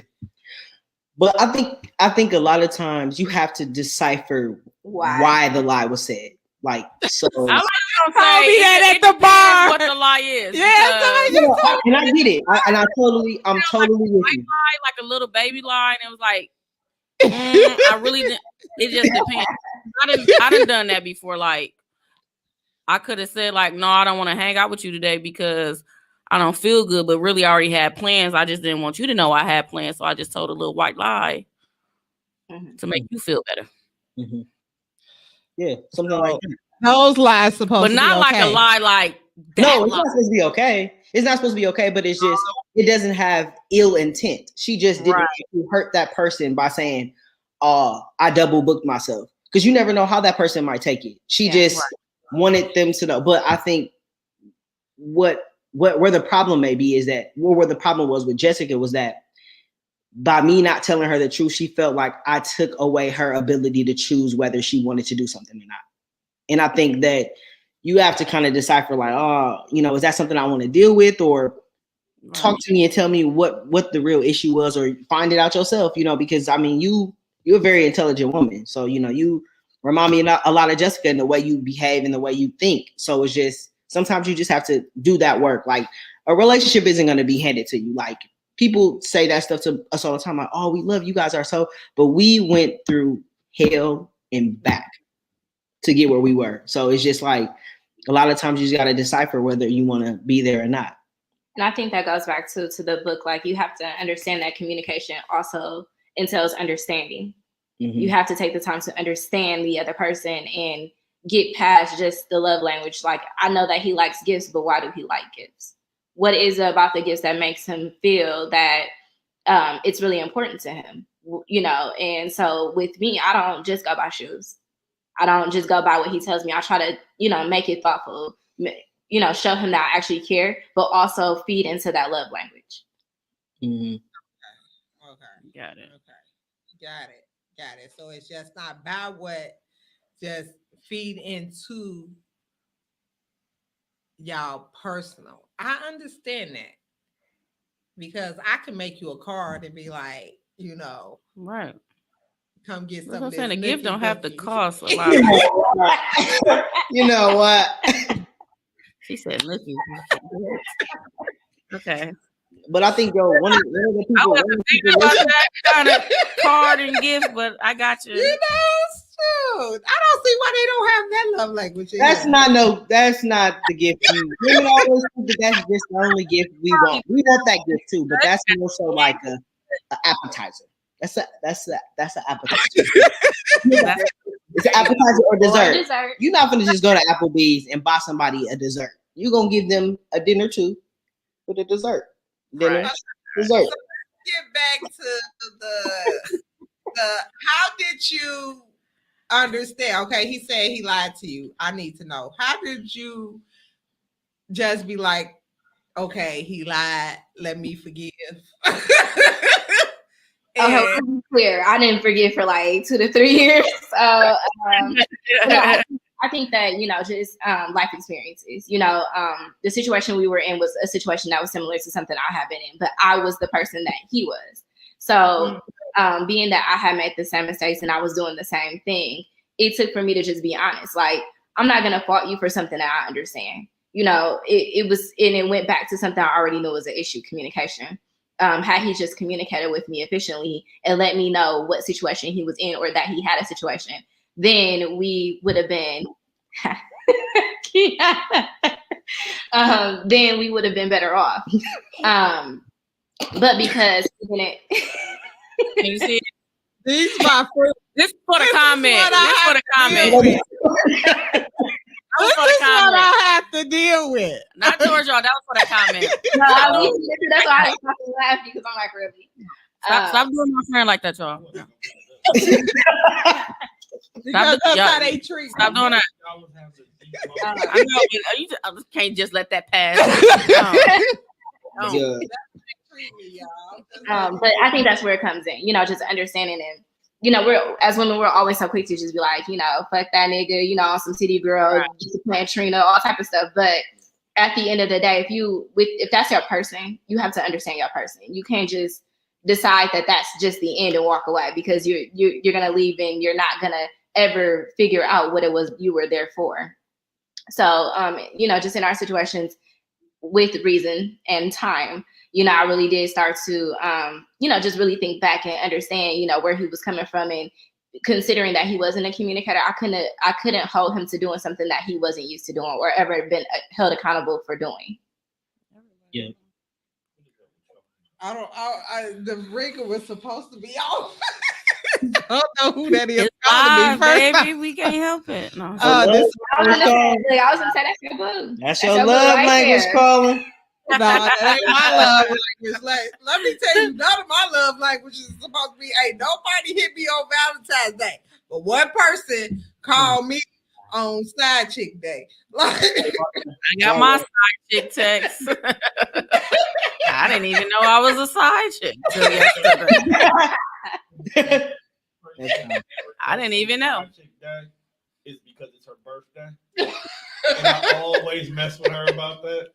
But I think a lot of times you have to decipher why the lie was said. Like, so I like to I'll say be that it at the depends bar. what the lie is. Yeah, because and I get it. I'm totally with you. lie, like a little baby lie, and it was like, I really didn't. It just depends. I done done that before. Like, I could have said like, no, I don't want to hang out with you today because I don't feel good, but really I already had plans. I just didn't want you to know I had plans, so I just told a little white lie to make you feel better. Mm-hmm. Yeah, something like that. Those lies supposed But to not be like okay. a lie like that. No, it's not supposed to be okay. It's not supposed to be okay, but it's just it doesn't have ill intent. She just didn't want to hurt that person by saying, I double booked myself. Because you never know how that person might take it. She just wanted them to know. But I think where the problem may be is that where the problem was with Jessica was that by me not telling her the truth, she felt like I took away her ability to choose whether she wanted to do something or not. And I think that you have to kind of decipher like, you know, is that something I want to deal with, or talk to me and tell me what the real issue was, or find it out yourself, you know, because I mean, you're a very intelligent woman. So, you know, you remind me a lot of Jessica in the way you behave and the way you think. So it's just, sometimes you just have to do that work. Like, a relationship isn't going to be handed to you. Like, people say that stuff to us all the time. Like, oh, we love you guys are so, but we went through hell and back to get where we were. So it's just like, a lot of times you just got to decipher whether you want to be there or not. And I think that goes back to the book. Like, you have to understand that communication also entails understanding. Mm-hmm. You have to take the time to understand the other person and get past just the love language. Like, I know that he likes gifts, but why do he like gifts? What is it about the gifts that makes him feel that it's really important to him? You know, and so with me, I don't just go by shoes. I don't just go by what he tells me. I try to, you know, make it thoughtful, you know, show him that I actually care, but also feed into that love language. Mm-hmm. Okay. Got it. Okay. Got it. So it's just not about what, just feed into y'all personal. I understand that, because I can make you a card and be like, you know, right. Come get some. I'm saying, a gift don't have to cost a lot. You know what? She said, "Looky." Okay. But I think, yo, one of the people. I wasn't thinking about that kind of card and gift, but I got you. You know, shoot. I don't see why they don't have that love language. That's not the gift. Women always think that that's just the only gift we want. We want that gift too, but that's more so like a appetizer. That's an appetizer. It's an appetizer or dessert. dessert. You're not gonna just go to Applebee's and buy somebody a dessert. You're gonna give them a dinner too with a dessert. Dinner, Right. dessert. Get back to the how did you understand? Okay, he said he lied to you. I need to know. How did you just be like, okay, he lied, let me forgive? Okay, let's be clear. I didn't forget for like 2 to 3 years. I think that, just life experiences, the situation we were in was a situation that was similar to something I had been in, but I was the person that he was. So being that I had made the same mistakes and I was doing the same thing, it took for me to just be honest. Like, I'm not going to fault you for something that I understand. It went back to something I already knew was an issue, communication. Had he just communicated with me efficiently and let me know what situation he was in or that he had a situation, then we would have been then we would have been better off. But because he didn't Can you see it? These my friends. This is for the comment. This is for the comment. This is what I have to deal with. Not towards y'all. That was for the comment. that's why I was laughing because I'm like, really? Stop doing my friend like that, y'all. Because that's how they treat Stop me. doing that. I know, but you just can't just let that pass. No. Yeah. Treat me, y'all. But I think that's where it comes in, just understanding and we're as women, we're always so quick to just be like, fuck that nigga, on some city girl, playing Trina, all type of stuff. But at the end of the day, if that's your person, you have to understand your person. You can't just decide that that's just the end and walk away because you're gonna leave and you're not gonna ever figure out what it was you were there for. So just in our situations with reason and time, I really did start to, just really think back and understand, where he was coming from. And considering that he wasn't a communicator, I couldn't hold him to doing something that he wasn't used to doing or ever been held accountable for doing. Yeah. The ringer was supposed to be off. I don't know who that is. It's live, baby. We can't help it. No. I was gonna say that's your boo. That's your love language, Colin. No, that ain't my love language. Like, let me tell you, none of my love language is supposed to be, hey, nobody hit me on Valentine's Day. But one person called me on Side Chick Day. Like, I got my side chick text. I didn't even know I was a side chick till yesterday. I didn't even know. It's because it's her birthday. And I always mess with her about that.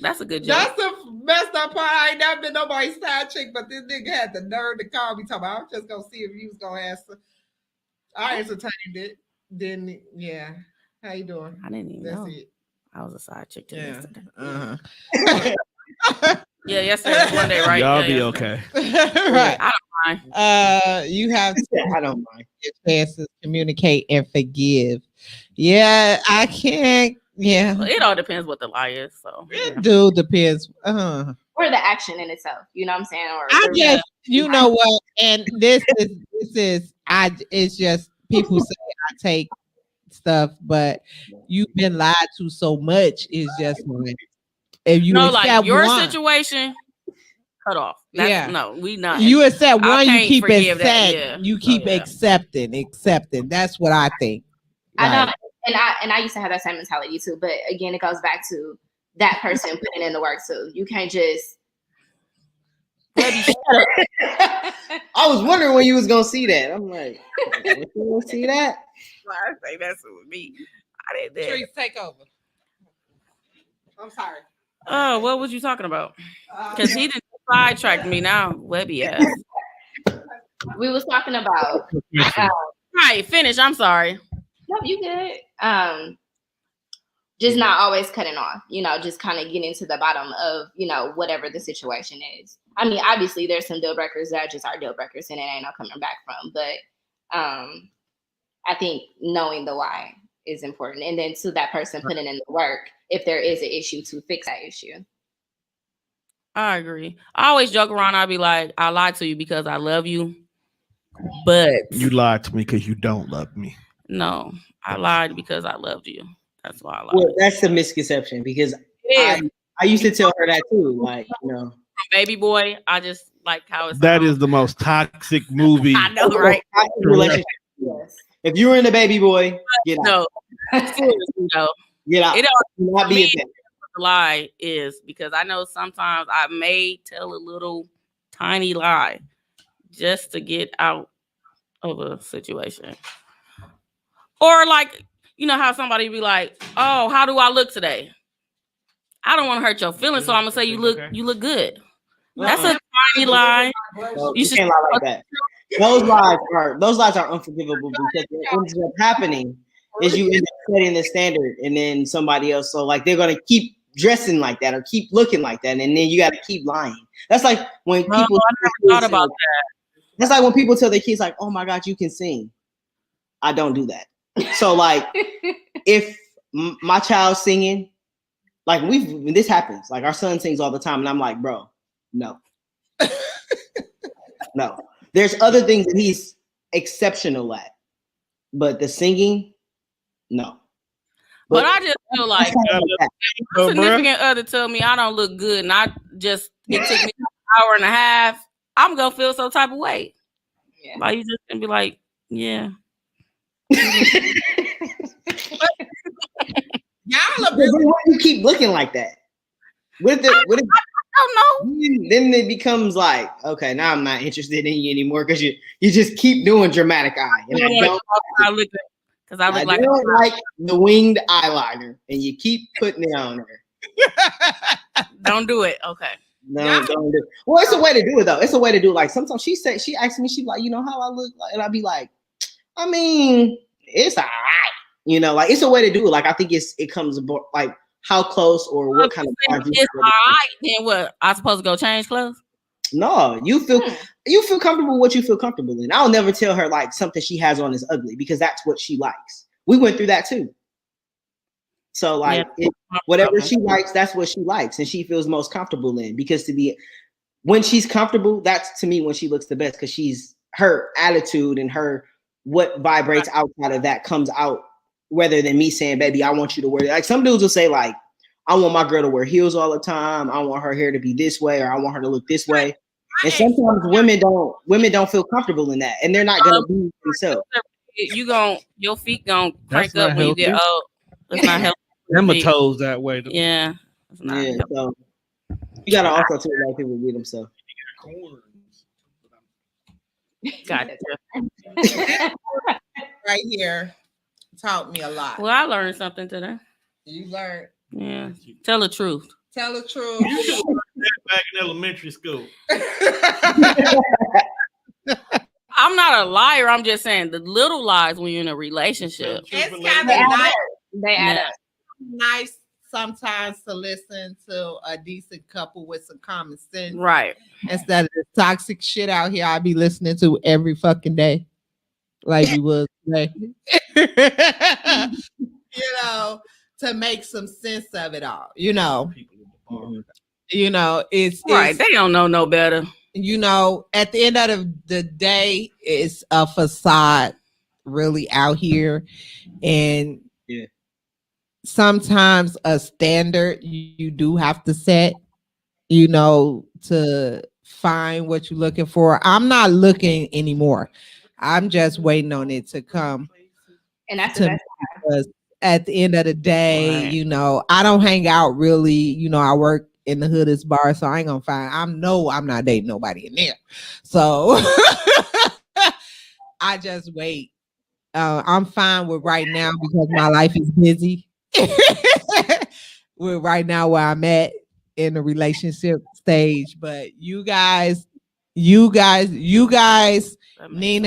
That's a good joke. that's the messed up part. I ain't never been nobody's side chick, but this nigga had the nerve to call me talking about, I'm just gonna see if you was gonna answer. I entertained it. Then yeah. How you doing? I didn't even That's know. it. I was a side chick till Yeah. yesterday. Uh-huh. Yeah, yesterday was one day, right? Y'all Yeah, be yesterday. okay. Right. I don't mind. You have to I don't mind. get chances, communicate, and forgive. Yeah, I can't. Yeah, Well, it all depends what the lie is. So it do depends. Or the action in itself, you know what I'm saying? Or I just, you know what, and it's just people say I take stuff, but you've been lied to so much. Is just like if you no, like accept your one, situation, cut off. No, we not. you accept I one, you can't keep forgive that, accepting. yeah. You keep yeah. accepting. That's what I think. I know, and I used to have that same mentality too. But again, it goes back to that person putting in the work too. You can't just. I was wondering when you was gonna see that. I'm like, you gonna see that? I say that's with me. I didn't. Trees, take over. I'm sorry. Oh, what was you talking about? Because he didn't sidetrack me now. Webby ass. We was talking about. Right, finish. I'm sorry. No, you good. Just not always cutting off, just kind of getting to the bottom of, whatever the situation is. I mean, obviously there's some deal breakers that just are deal breakers and it ain't no coming back from. But I think knowing the why is important. And then to that person putting in the work, if there is an issue, to fix that issue. I agree. I always joke around. I'll be like, I lied to you because I love you. But you lied to me because you don't love me. No, I lied because I loved you. That's why I lied. Well, that's the misconception because Yeah. I used to tell her that too. Like, Baby boy, I just like how it's That is the most toxic movie. I know, right? Relationship. Yes. If you're in a baby boy, get out. No, seriously, no. Get out. It don't Do not for be me, a bitch. the lie is because I know sometimes I may tell a little tiny lie just to get out of a situation. Or like, you know how somebody be like, "Oh, how do I look today?" I don't want to hurt your feelings, so I'm gonna say you look good. That's a tiny lie. No, You you should can't lie like that. Those lies are unforgivable because what ends up happening is you end up setting the standard, and then somebody else. So like they're gonna keep dressing like that or keep looking like that, and then you got to keep lying. That's like when people. I never thought about that. That's like when people tell their kids like, "Oh my God, you can sing." I don't do that. So like, if my child's singing, like when this happens, like our son sings all the time, and I'm like, bro, no. No. There's other things that he's exceptional at, but the singing, no. But I just feel like that. my significant other tell me I don't look good, and it took me an hour and a half. I'm gonna feel some type of way. Yeah. Like you just gonna be like, yeah. Y'all are Why do you keep looking like that? I don't know. Then it becomes like, okay, now I'm not interested in you anymore because you just keep doing dramatic eye. And I look like the winged eyeliner, and you keep putting it on her. Don't do it. Okay. No, don't do it. Well, it's a way to do it though. It's a way to do it. Like sometimes she asked me, she like, you know how I look like, and I'd be like, I mean, it's all right. Like it's a way to do it. Like I think it comes about like how close or what kind of it's all right. Then what? I supposed to go change clothes? No, you feel comfortable with what you feel comfortable in. I'll never tell her like something she has on is ugly because that's what she likes. We went through that too. So like whatever she likes, that's what she likes and she feels most comfortable in because when she's comfortable, that's to me when she looks the best because her attitude and her what vibrates outside of that comes out rather than me saying, baby, I want you to wear like some dudes will say like, I want my girl to wear heels all the time. I want her hair to be this way, or I want her to look this way. And sometimes women don't feel comfortable in that, and they're not gonna be themselves. Your feet gonna crank up when you get old. That's not healthy. Them toes that way. Yeah. So you gotta also tell a lot of people with themselves. Gotcha. Right here taught me a lot. Well, I learned something today. You learned. Yeah. Tell the truth. Tell the truth. You should learn that back in elementary school. I'm not a liar. I'm just saying the little lies when you're in a relationship. It's kind of nice. They add up. Nice sometimes to listen to a decent couple with some common sense. Right. Instead of the toxic shit out here I be listening to every fucking day. Like you was today. To make some sense of it all. It's right. They don't know no better. At the end of the day, it's a facade really out here. And sometimes a standard you do have to set, to find what you're looking for. I'm not looking anymore. I'm just waiting on it to come. And that's the best. At the end of the day, I don't hang out really. I work in the hoodest bar, so I ain't gonna I'm not dating nobody in there. So I just wait. I'm fine with right now because my life is busy. With right now where I'm at in the relationship stage, but you guys, Nina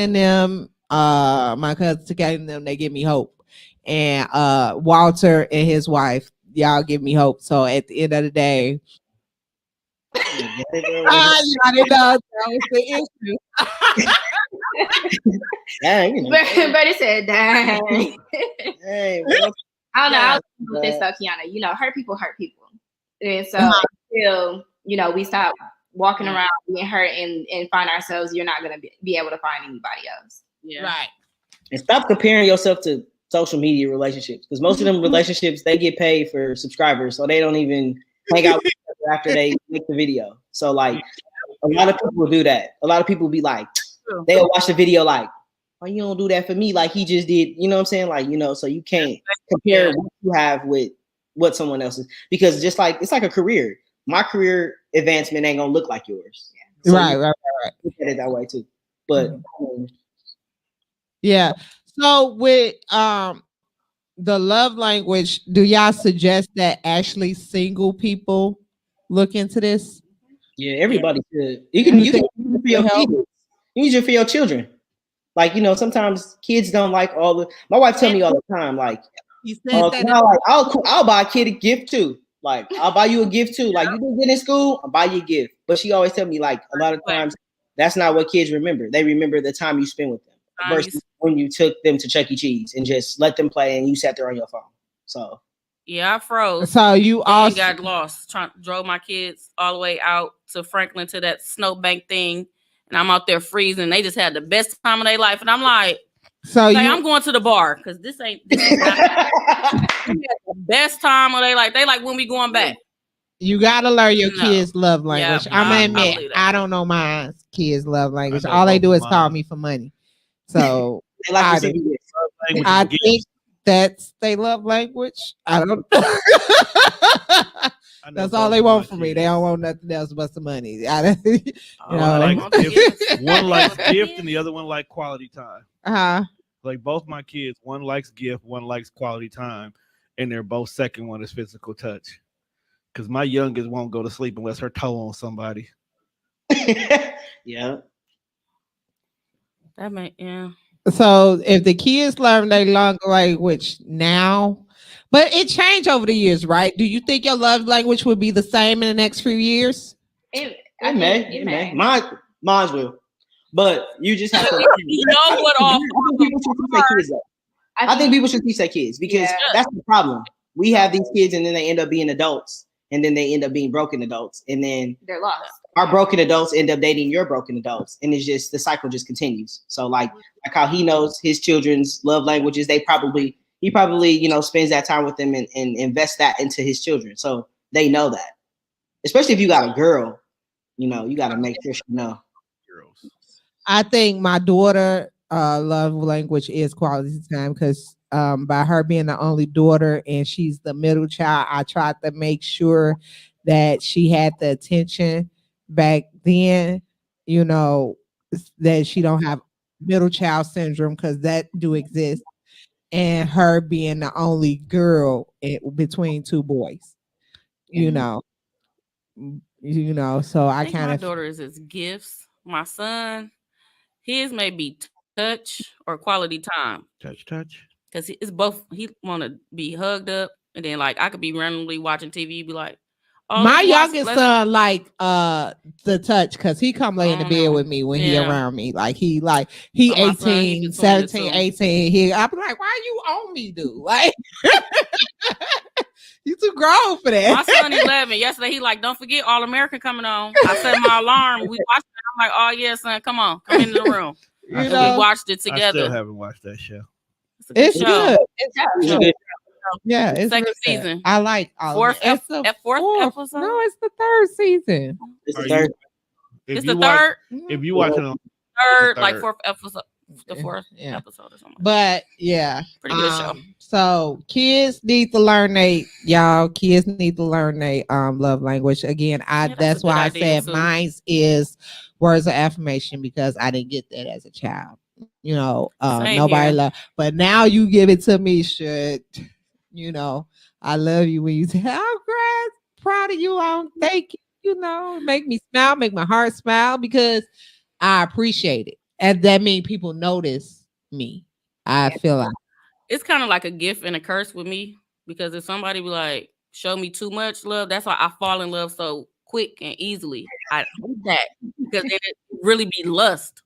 and them, my cousin Takay and them, they give me hope. And Walter and his wife, y'all give me hope. So at the end of the day, I didn't know that was the issue. Dang, but it said, dang. Hey, I don't know. I was with this stuff, Kianna. Hurt people. And so until, we stop walking around being hurt and find ourselves, you're not going to be able to find anybody else. Yeah. Right. And stop comparing yourself to social media relationships, because most of them relationships, they get paid for subscribers, so they don't even hang out with each other after they make the video. So like a lot of people do that. A lot of people be like, they'll watch the video like, why you don't do that for me like he just did? You know what I'm saying? Like, so you can't compare what you have with what someone else is, because just like it's like a career. My career advancement ain't gonna look like yours. So right. Look at it that way too. But yeah. So with the love language, do y'all suggest that actually single people look into this? yeah, everybody should. You can use it for your kids. You use it for your children. Like, sometimes kids don't like all the. My wife tell me all the time, like, You said that. I'll buy a kid a gift too. Like, I'll buy you a gift too. Like, you did good in school, I'll buy you a gift. But she always tell me, like, a lot of times that's not what kids remember. They remember the time you spent with them versus when you took them to Chuck E. Cheese and just let them play and you sat there on your phone. So yeah, I froze. So you also got lost. Drove my kids all the way out to Franklin to that snowbank thing, and I'm out there freezing. They just had the best time of their life, and I'm like, I'm going to the bar because this is not the best time of their life. They like when we going back. You gotta learn your kids' love language. Yeah, I'm gonna admit, I don't know my kids' love language. All they do is call me for money. So I think that's their love language. I don't. That's all they want from me. They don't want nothing else but some money. One likes gift and the other one like quality time. Like both my kids, one likes gift, one likes quality time, and they're both second one is physical touch. Because my youngest won't go to sleep unless her toe on somebody. Yeah. So if the kids learn their love language now, but it changed over the years, right? Do you think your love language will be the same in the next few years? It may. Mine will. But you just have to. I think people should teach their kids because that's the problem. We have these kids and then they end up being adults and then they end up being broken adults and then they're lost. Our broken adults end up dating your broken adults and it's just the cycle just continues. So like how he knows his children's love languages, he probably spends that time with them and invests that into his children. So they know that. Especially if you got a girl, you got to make sure she know. I think my daughter love language is quality time because by her being the only daughter and she's the middle child, I tried to make sure that she had the attention back then, that she don't have middle child syndrome because that do exist, and her being the only girl between two boys, so I kind my of daughter's is gifts. My son, his may be touch or quality time. Touch. Because it's both. He want to be hugged up, and then like I could be randomly watching TV, be like, "Oh, my youngest son like the touch because he come lay in the bed with me when he around me. Like he 18, 17, 18. I'll be like, "Why you on me, dude? Like you too grown for that." My son 11. Yesterday he like, "Don't forget All American coming on." I set my alarm. We watched it. I'm like, "Oh yeah, son, come into the room." We watched it together. I still haven't watched that show. It's good. It's good. Yeah, it's second season. I like fourth episode. No, it's the third season. It's the third. It's the third. If you watch it on third, like fourth episode, the fourth episode or something. But yeah, pretty good show. So kids need to learn kids need to learn their love language. Again, that's why I said mine is words of affirmation because I didn't get that as a child. Nobody love, but now you give it to me, I love you when you say, "I'm proud of you. I'm thank you." Make me smile, make my heart smile because I appreciate it, and that means people notice me. I feel like it's kind of like a gift and a curse with me because if somebody be like show me too much love, that's why I fall in love so quick and easily. I hate that because then it really be lust.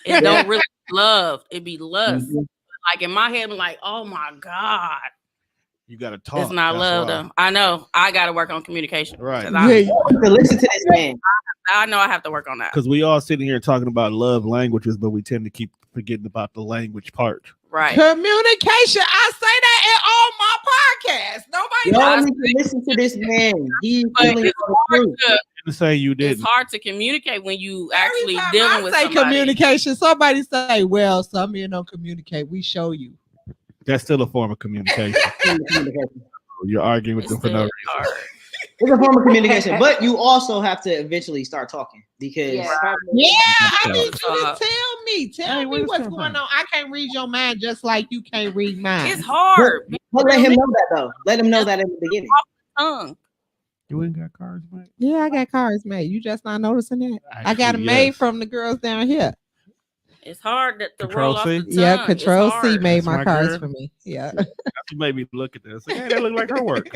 It don't really be love. It be lust. Mm-hmm. Like in my head, I'm like, oh my God. You gotta talk. It's not love though. I know. I gotta work on communication. Right. Listen to this man. I know I have to work on that. Because we all sitting here talking about love languages, but we tend to keep forgetting about the language part. Right. Communication. I say that in all my podcasts. Nobody Y'all knows. need to listen to this man. He's But telling you it's the hard truth. to To say you it's didn't. hard to communicate when you Every actually time dealing I with say somebody. communication, somebody say, "Well, some men don't communicate. We show you." That's still a form of communication. You're arguing with It's them for no still reason. hard. It's a form of communication, but you also have to eventually start talking because Yeah. Yeah, I Yeah. need you to tell me. Tell Hey, me where's what's that going from? on. I can't read your mind just like you can't read mine. It's hard. but let him know that though. Let him know that in the beginning. Tongue. You ain't got cards, mate? Yeah, I got cars made. You just not noticing that? I got Actually, them made yes. from the girls down here. It's hard to Control roll off C? the tongue. Yeah, Control It's C hard. made That's my my cars girl. for me. Yeah. You made me look at this. Like, hey, that look like her work.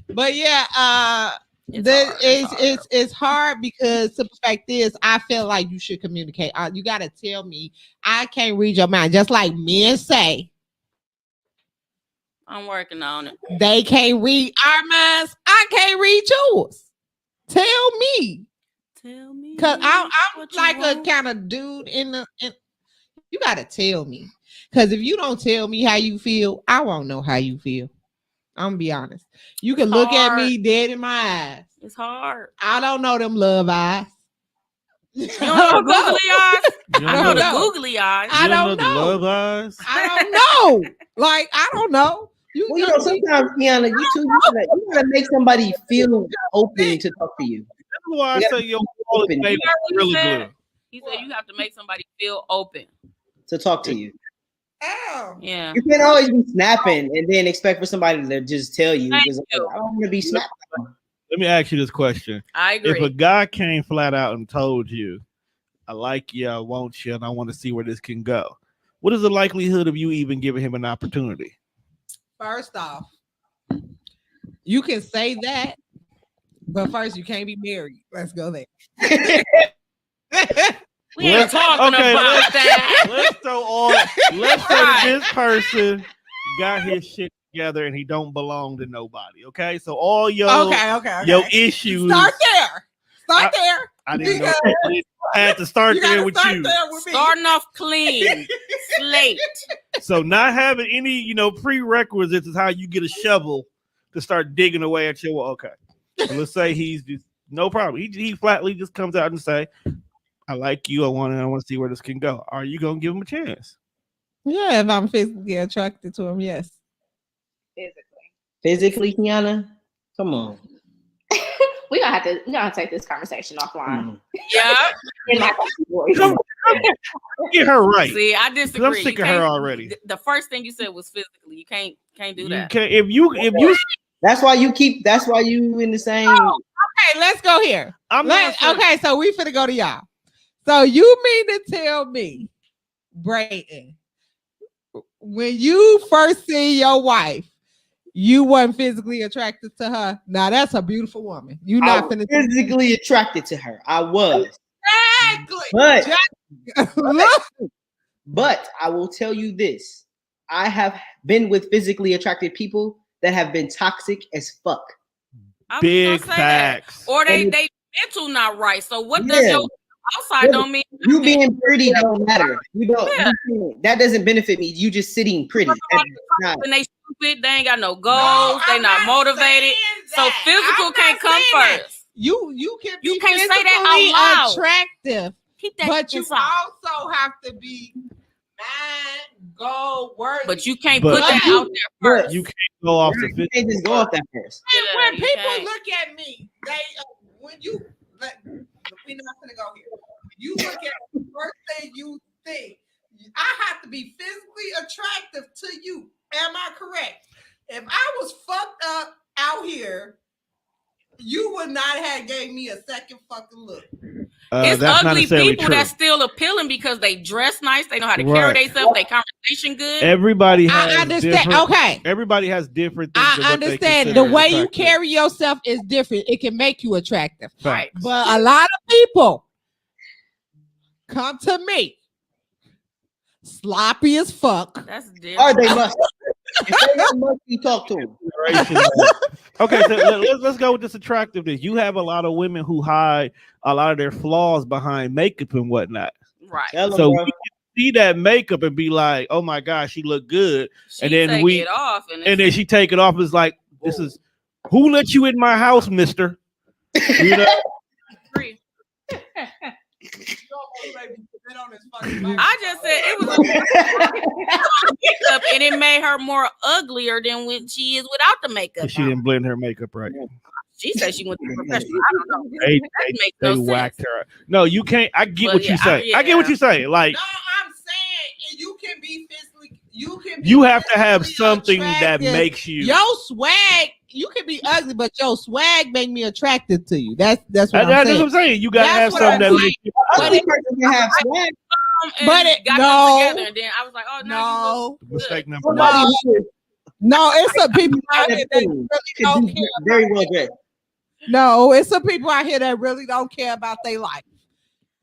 But yeah, It's hard. it's hard because the fact is I feel like you should communicate. You gotta tell me. I can't read your mind. Just like men say I'm working on it. they can't read our minds. I can't read yours. Tell me. Tell me. Cause I'm what you like a want. kind of dude you gotta tell me. Cause if you don't tell me how you feel, I won't know how you feel. I'm gonna be honest. You can look at me dead in my eyes. It's hard. I don't know them love eyes. You don't know the googly eyes? You I don't know know, the googly eyes. I don't the know. love eyes? I don't know. Like I don't know. Well, you know, sometimes Kianna, you gotta make somebody feel open to talk to you. That's why I You say your wall is open. made You heard what he really said? good. He said you have to make somebody feel open. To talk to you. Ow. Yeah. You can't always be snapping and then expect for somebody to just tell you. Thank Because you. I don't want to be snapping. Let me ask you this question. I If agree. a guy came flat out and told you, I like you, I want you, and I want to see where this can go, what is the likelihood of you even giving him an opportunity? First off, you can say that, but first you can't be married. Let's go there. We ain't talking about that. Let's say that this person got his shit together and he don't belong to nobody. Okay, so all your your issues. Start there. Start there. I didn't know. I had to start there with you. Starting off clean slate. So not having any, prerequisites is how you get a shovel to start digging away at your wall. Okay. So let's say he's just no problem. He flatly just comes out and say, I like you. I want to see where this can go. Are you gonna give him a chance? Yeah, if I'm physically attracted to him, yes. Physically, Kianna? Come on. We're gonna have to take this conversation offline. Yeah. In my voice. Get her right. See, I 'Cause disagree. I'm sick You of her can't- already. The first thing you said was physically. You can't do You that. can't if you That's why you in the same. Okay, let's go here. I'm not saying- Okay, so we finna go to y'all. So you mean to tell me, Brayton, when you first see your wife, you wasn't physically attracted to her? Now that's a beautiful woman. You I not was finna physically attracted to her. I was. exactly. But Look, But I will tell you this: I have been with physically attracted people that have been toxic as fuck. I was big gonna say that. facts. Or they And- mental not right. So what does Yeah. your outside don't mean You nothing. being pretty don't matter. You don't. Yeah. That doesn't benefit me. You just sitting pretty. That's not. When they stupid, they ain't got no goals. no, they I'm not motivated. saying So that. physical I'm can't not come saying that. first. You can be You can't say physically that out loud. attractive, Keep that but you inside. also have to be mind goal worthy. But you can't But put that you- out there first. You can't go off the You can't just go off that first. Yeah, when you people can't. look at me, they when you we're not gonna go here. When you look at the first thing you think, I have to be physically attractive to you. Am I correct? If I was fucked up out here, you would not have gave me a second fucking look. It's that's not ugly necessarily people true. that's still appealing because they dress nice, they know how to Right. carry themselves, they conversation good. Everybody has I understand. different- Okay. Everybody has different things. of I what they understand consider the way you attractive. carry yourself is different. It can make you attractive. Right. But a lot of people come to me sloppy as fuck. That's Or different. they must. If they not musty, talk to them. Okay, so let's go with this attractiveness. You have a lot of women who hide a lot of their flaws behind makeup and whatnot. Right. Tell them, So bro. see that makeup and be like, "Oh my gosh, she look good," She and then take we it off, and then she take it off. It's like, this is who let you in my house, Mister? You know? free. I I just said it was makeup, and it made her more uglier than when she is without the makeup. She didn't blend her makeup right. She said she went to a professional. I don't know. They, That they, makes they no whacked sense. her. No, you can't. I get Well, what you yeah, say. I get what you say. Like, No, I'm saying you can be physically. you have to have something that attractive. makes you. Your swag, you can be ugly, but your swag make me attracted to you. That's what That's I'm what saying. I'm saying. You gotta That's have what something I'm that saying. makes you. Ugly person can have swag. And But it- got no. them together, and then I was like, oh, now you look good. Mistake number one. Somebody who is No, it's some people out here that feminine really can don't be care. very well dressed. No, it's some people out here that really don't care about their life,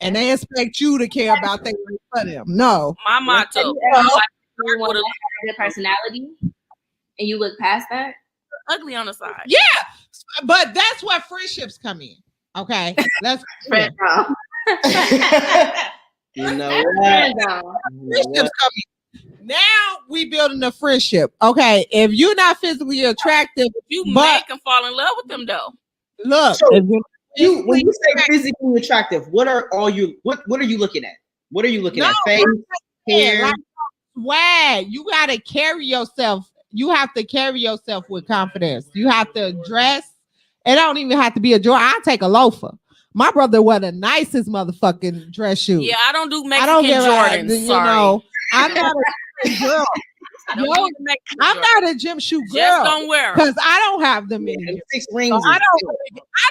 and they expect you to care about their life for them. No, My motto. You I'm like, You want to have a good personality, and you look past that. ugly on the side. yeah, but that's where friendships come in. Okay, let's Friend zone. You know what? Friend zone. friendships come in. Now we building a friendship. Okay, if you're not physically attractive, You but make them fall in love with them though. look, So, if you're when you say physically attractive, what are you looking at? What are you looking at? Face, hair. like swag, you gotta carry yourself. You have to carry yourself with confidence. You have to dress. It don't even have to be a Jordan. I take a loafer. My brother wear the nicest motherfucking dress shoes. Yeah, I don't do I Mexican don't give Jordans. you Sorry. know, I'm not a gym girl. I don't Yo, do the Mexican I'm Jordans. not a gym shoe Just girl don't wear 'em. because I don't have them And anymore. 6 So rings. I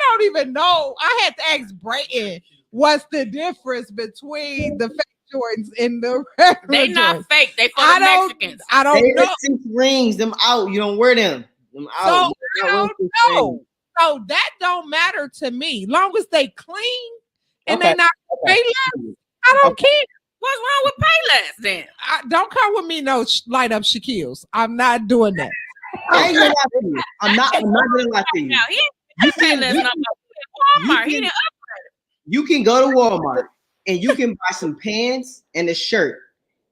don't even know. I had to ask Brayton what's the difference between the fake Jordans and the regular They not Jordans. fake. They for I the don't. Mexicans. I don't They know. the 6 rings. Them out. You don't wear them. Them So out. You I wear don't 6 know. rings. So that don't matter to me. Long as they clean and Okay. they not Okay. Payless, I don't care. What's wrong with Payless then? Don't come with me no light up Shaquille's. I'm not doing that. I ain't gonna lie to you. I'm not gonna lie to you. Now he You ain't can, Payless you, no more. Walmart. you He can- didn't you can go to Walmart and you can buy some pants and a shirt.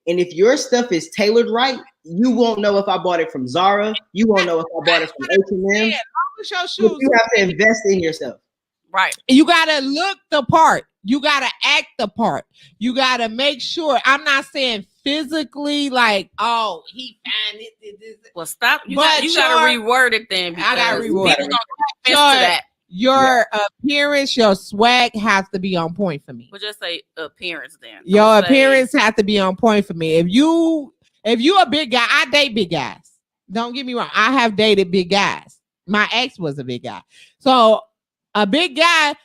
And if your stuff is tailored right, you won't know if I bought it from Zara. You won't know if I bought it from H&M. Yeah, with your But shoes. you have to invest in yourself. right. You gotta look the part. You gotta act the part. You gotta make sure. I'm not saying physically, like, oh, he found it. Well, stop. You But got to your- reword it then. I gotta because reword people it. gonna take offense to that. Your appearance, your swag has to be on point for me. We'll just say appearance then. Your Don't say- appearance has to be on point for me. If you a big guy, I date big guys. Don't get me wrong. I have dated big guys. My ex was a big guy. So a big guy,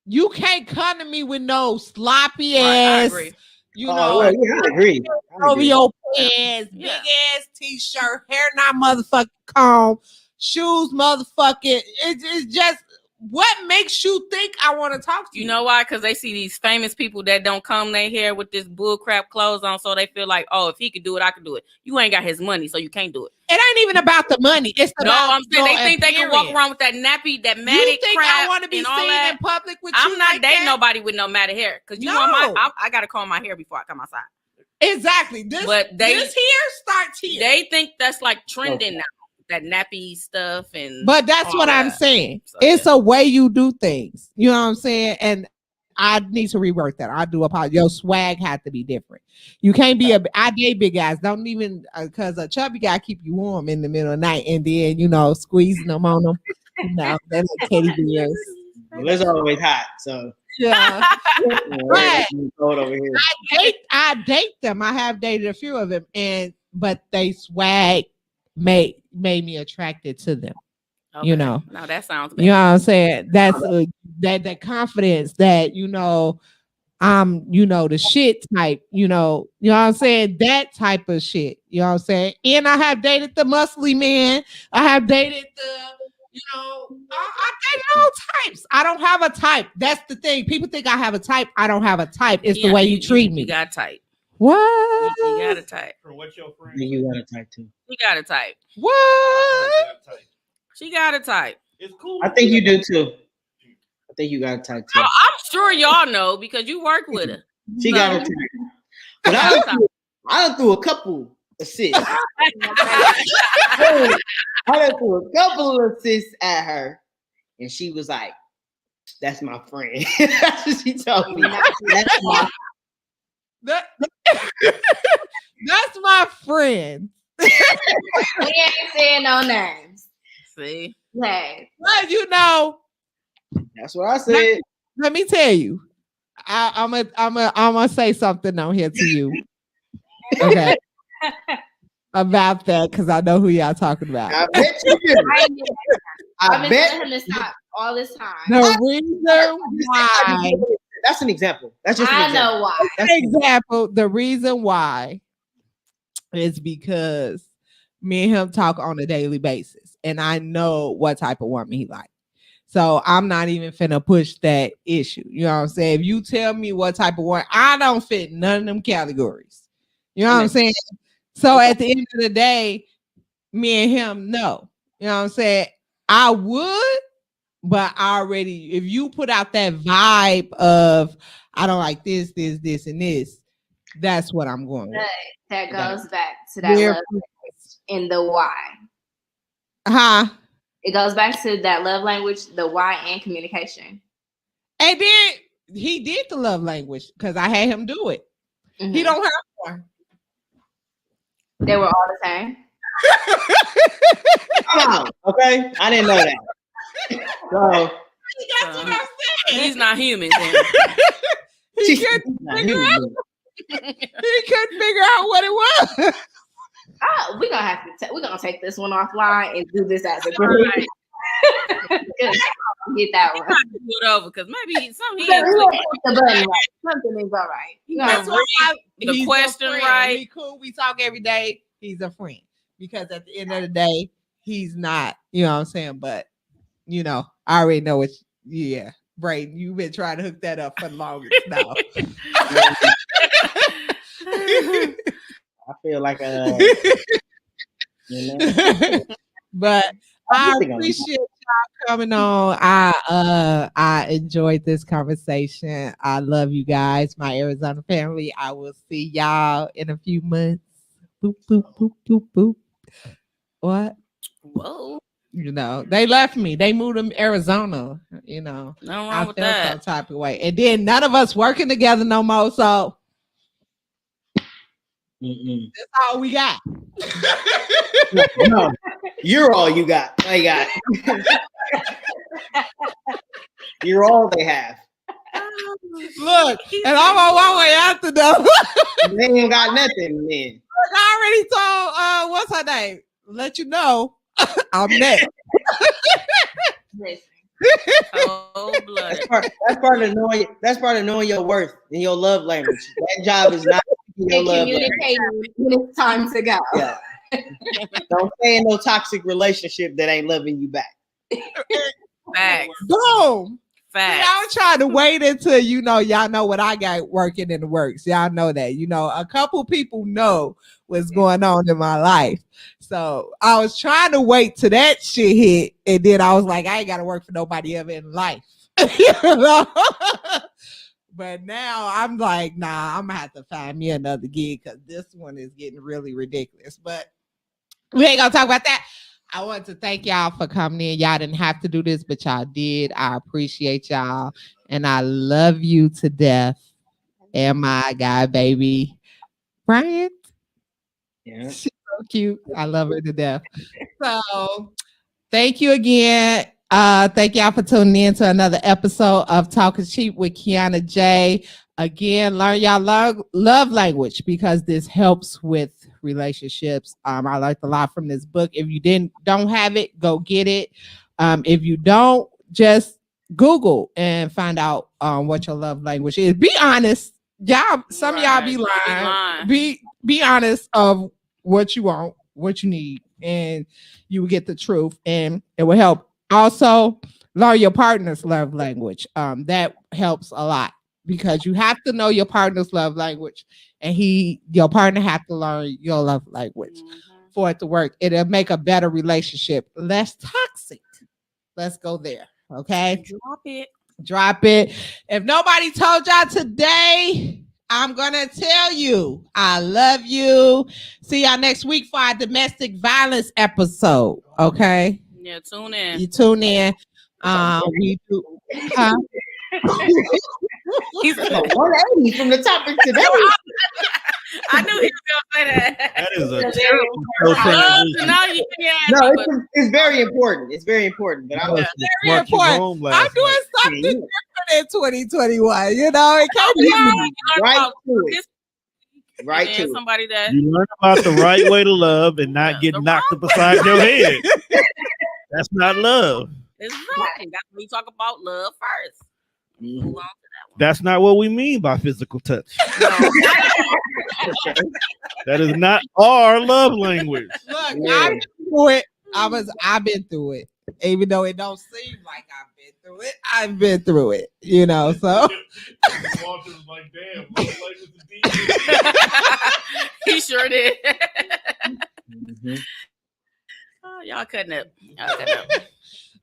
you can't come to me with no sloppy Right, I ass, agree. you Oh, know, well, yeah, I agree. I over agree. your pants, big Yeah. ass t-shirt, hair not motherfucking comb, shoes motherfucking. It's just what makes you think I want to talk to you? You know why? Because they see these famous people that don't comb their hair with this bull crap clothes on, so they feel like, oh, if he could do it, I could do it. You ain't got his money, so you can't do it. It ain't even about the money. It's No, about I'm saying they your think they can walk appearance. around with that nappy, that You matted think crap I want to be and all seen that. in public with you? I'm not like dating that? nobody with no matted hair because you No. want I gotta comb my hair before I come outside. Exactly. This here starts here. They think that's like trending now, that nappy stuff and. But that's all what I'm that. saying. So, It's a way you do things. You know what I'm saying? And I need to rework that. I do apologize. Your swag had to be different. You can't be I date big guys. Don't even because a chubby guy keep you warm in the middle of the night and then squeezing them on them. That's like teddy bears. Well, it's always hot, so Yeah. Right. it's cold over here. I date them. I have dated a few of them, but they swag made me attracted to them. Okay. No, that sounds bad. You know what I'm saying? That's that confidence that I'm the shit type. You know what I'm saying? That type of shit. You know what I'm saying? And I have dated the muscly man. I have dated I dated all types. I don't have a type. That's the thing. People think I have a type. I don't have a type. It's the way you treat me. You got tight. What? You got a type. For what your friend? You got a type too. You got a type. What? She got a type. It's cool. I think you do too. I think you got a type too. I'm sure y'all know because you work with her. She got a type. But I done threw a couple assists. I done threw a couple of assists at her, and she was like, "That's my friend." That's what she told me. That's my That's my friend. We ain't saying no names. See, Hey, Well, you know, That's what I said. let me tell you. I'm gonna say something on here to you. Okay. About that, because I know who y'all talking about. I bet you do. I've I been telling bet. him to stop all this time. The reason why, That's an example. That's just an I example. know why. That's an example, the reason why is because me and him talk on a daily basis, and I know what type of woman he like. So I'm not even finna push that issue. You know what I'm saying? If you tell me what type of woman, I don't fit none of them categories. You know what I'm saying? So at the end of the day, me and him, no. You know what I'm saying? I would, but I already, if you put out that vibe of I don't like this, and this, that's what I'm going with. That goes back to that We're- love and the why. Huh? It goes back to that love language, the why, and communication. And then he did the love language because I had him do it. Mhm. He don't have one. They were all the same. Come on, okay? I didn't know that. So That's what I'm saying. he's not human. Then. He couldn't figure out. He couldn't figure out what it was. We're gonna have to. We're gonna take this one offline and do this as a group. Get that one. Do it over because maybe something he So ain't we clicking. gonna put the button right. Something is all right. You know, That's why the he's a question friend. right. We cool. We talk every day. He's a friend because at the end of the day, he's not. You know what I'm saying? But you know, I already know what. Yeah, Brayden, you've been trying to hook that up for the longest now. I feel like you know. But I think I'm- appreciate y'all coming on. I enjoyed this conversation. I love you guys, my Arizona family. I will see y'all in a few months. Boop boop boop boop boop. What? Whoa, You know, they left me. They moved to Arizona. You know, nothing wrong I with felt that. some type of way. And then none of us working together no more. So Mm-mm. that's all we got. No, you're all you got. I got. You're all they have. Look, and I'm on my way out the door. They ain't got nothing, man. I already told what's her name? Let you know I'm next. listen. Cold blooded. That's part of knowing. That's part of knowing your worth and your love language. That job is not your And love language. communicating when it's time to go. Yeah. Don't stay in no toxic relationship that ain't loving you back. Facts. Boom. See, Facts. I was trying to wait until y'all know what I got working in the works. Y'all know that. You know, a couple people know what's going on in my life. So I was trying to wait till that shit hit. And then I was like, I ain't gotta work for nobody ever in life. You know? But now I'm like, nah, I'm gonna have to find me another gig because this one is getting really ridiculous. But we ain't gonna talk about that. I want to thank y'all for coming in. Y'all didn't have to do this, but y'all did. I appreciate y'all. And I love you to death. And my guy, baby, Brian. Yeah. She's so cute. I love her to death. So thank you again. Thank y'all for tuning in to another episode of Talking Cheap with Kianna J. Again, learn y'all love language because this helps with relationships. I learned a lot from this book. If you don't have it, go get it. If you don't, just Google and find out what your love language is. Be honest. Y'all, some of y'all be lying. Be honest of what you want, what you need, and you will get the truth, and it will help. Also, learn your partner's love language. That helps a lot because you have to know your partner's love language, and your partner have to learn your love language for it to work. It'll make a better relationship, less toxic. Let's go there. Okay. Drop it. Drop it. If nobody told y'all today, I'm gonna tell you, I love you. See y'all next week for our domestic violence episode. Okay, Yeah, tune in. you tune in. We do. Huh? He said, 180 from the topic today. I knew he was gonna say that. That is a That's terrible I love to transition. know you. Yeah, No, but it's very important. It's very important. But I'm Very Mark you important. home I'm last doing night. something different in 2021. You know, it can't be hard. right to it. this Right and to it. somebody that You learn about the right way to love and not get The knocked up beside your head. That's not love. exactly. That's when we talk about love first. Move on to That's not what we mean by physical touch. that one. That is not our love language. Look, Yeah. I've been through it. I've been through it. Even though it don't seem like I've been through it, I've been through it. You know, so Walter's like, damn, love language is deep. He sure did. Mhm. Oh, y'all cutting up. Y'all cutting up.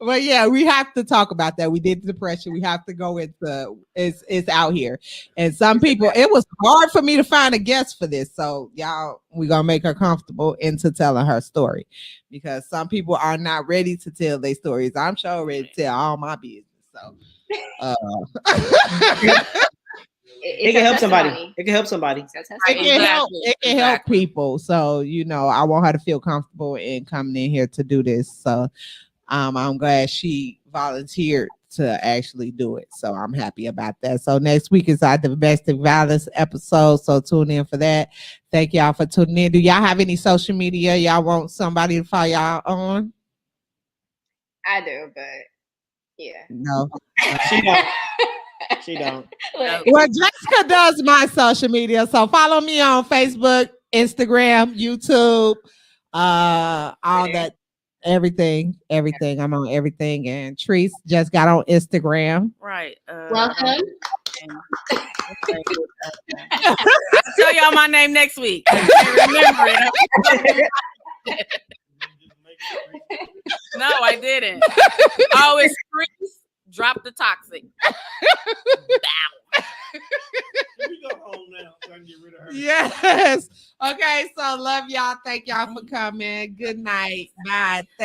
but yeah, we have to talk about that. We did depression. We have to go into it's out here. And some people, it was hard for me to find a guest for this. So y'all, we're gonna make her comfortable into telling her story because some people are not ready to tell their stories. I'm sure ready to tell all my business. So It can help somebody. It can help somebody. it can help. It can help Exactly. people. So I want her to feel comfortable in coming in here to do this. So I'm glad she volunteered to actually do it. So I'm happy about that. So next week is our domestic violence episode. So tune in for that. Thank y'all for tuning in. Do y'all have any social media y'all want somebody to follow y'all on? I do, but yeah. No. She don't. She don't. Look, Well, Jessica does my social media. So follow me on Facebook, Instagram, YouTube, all that, everything. I'm on everything. And Treese just got on Instagram. Right. welcome. I'll tell y'all my name next week. I can't remember it. No, I didn't. Oh, it's Treese. Drop the toxic. Bow. We go home now so I can get rid of her. Yes. Okay. So love y'all. Thank y'all for coming. Good night. Bye.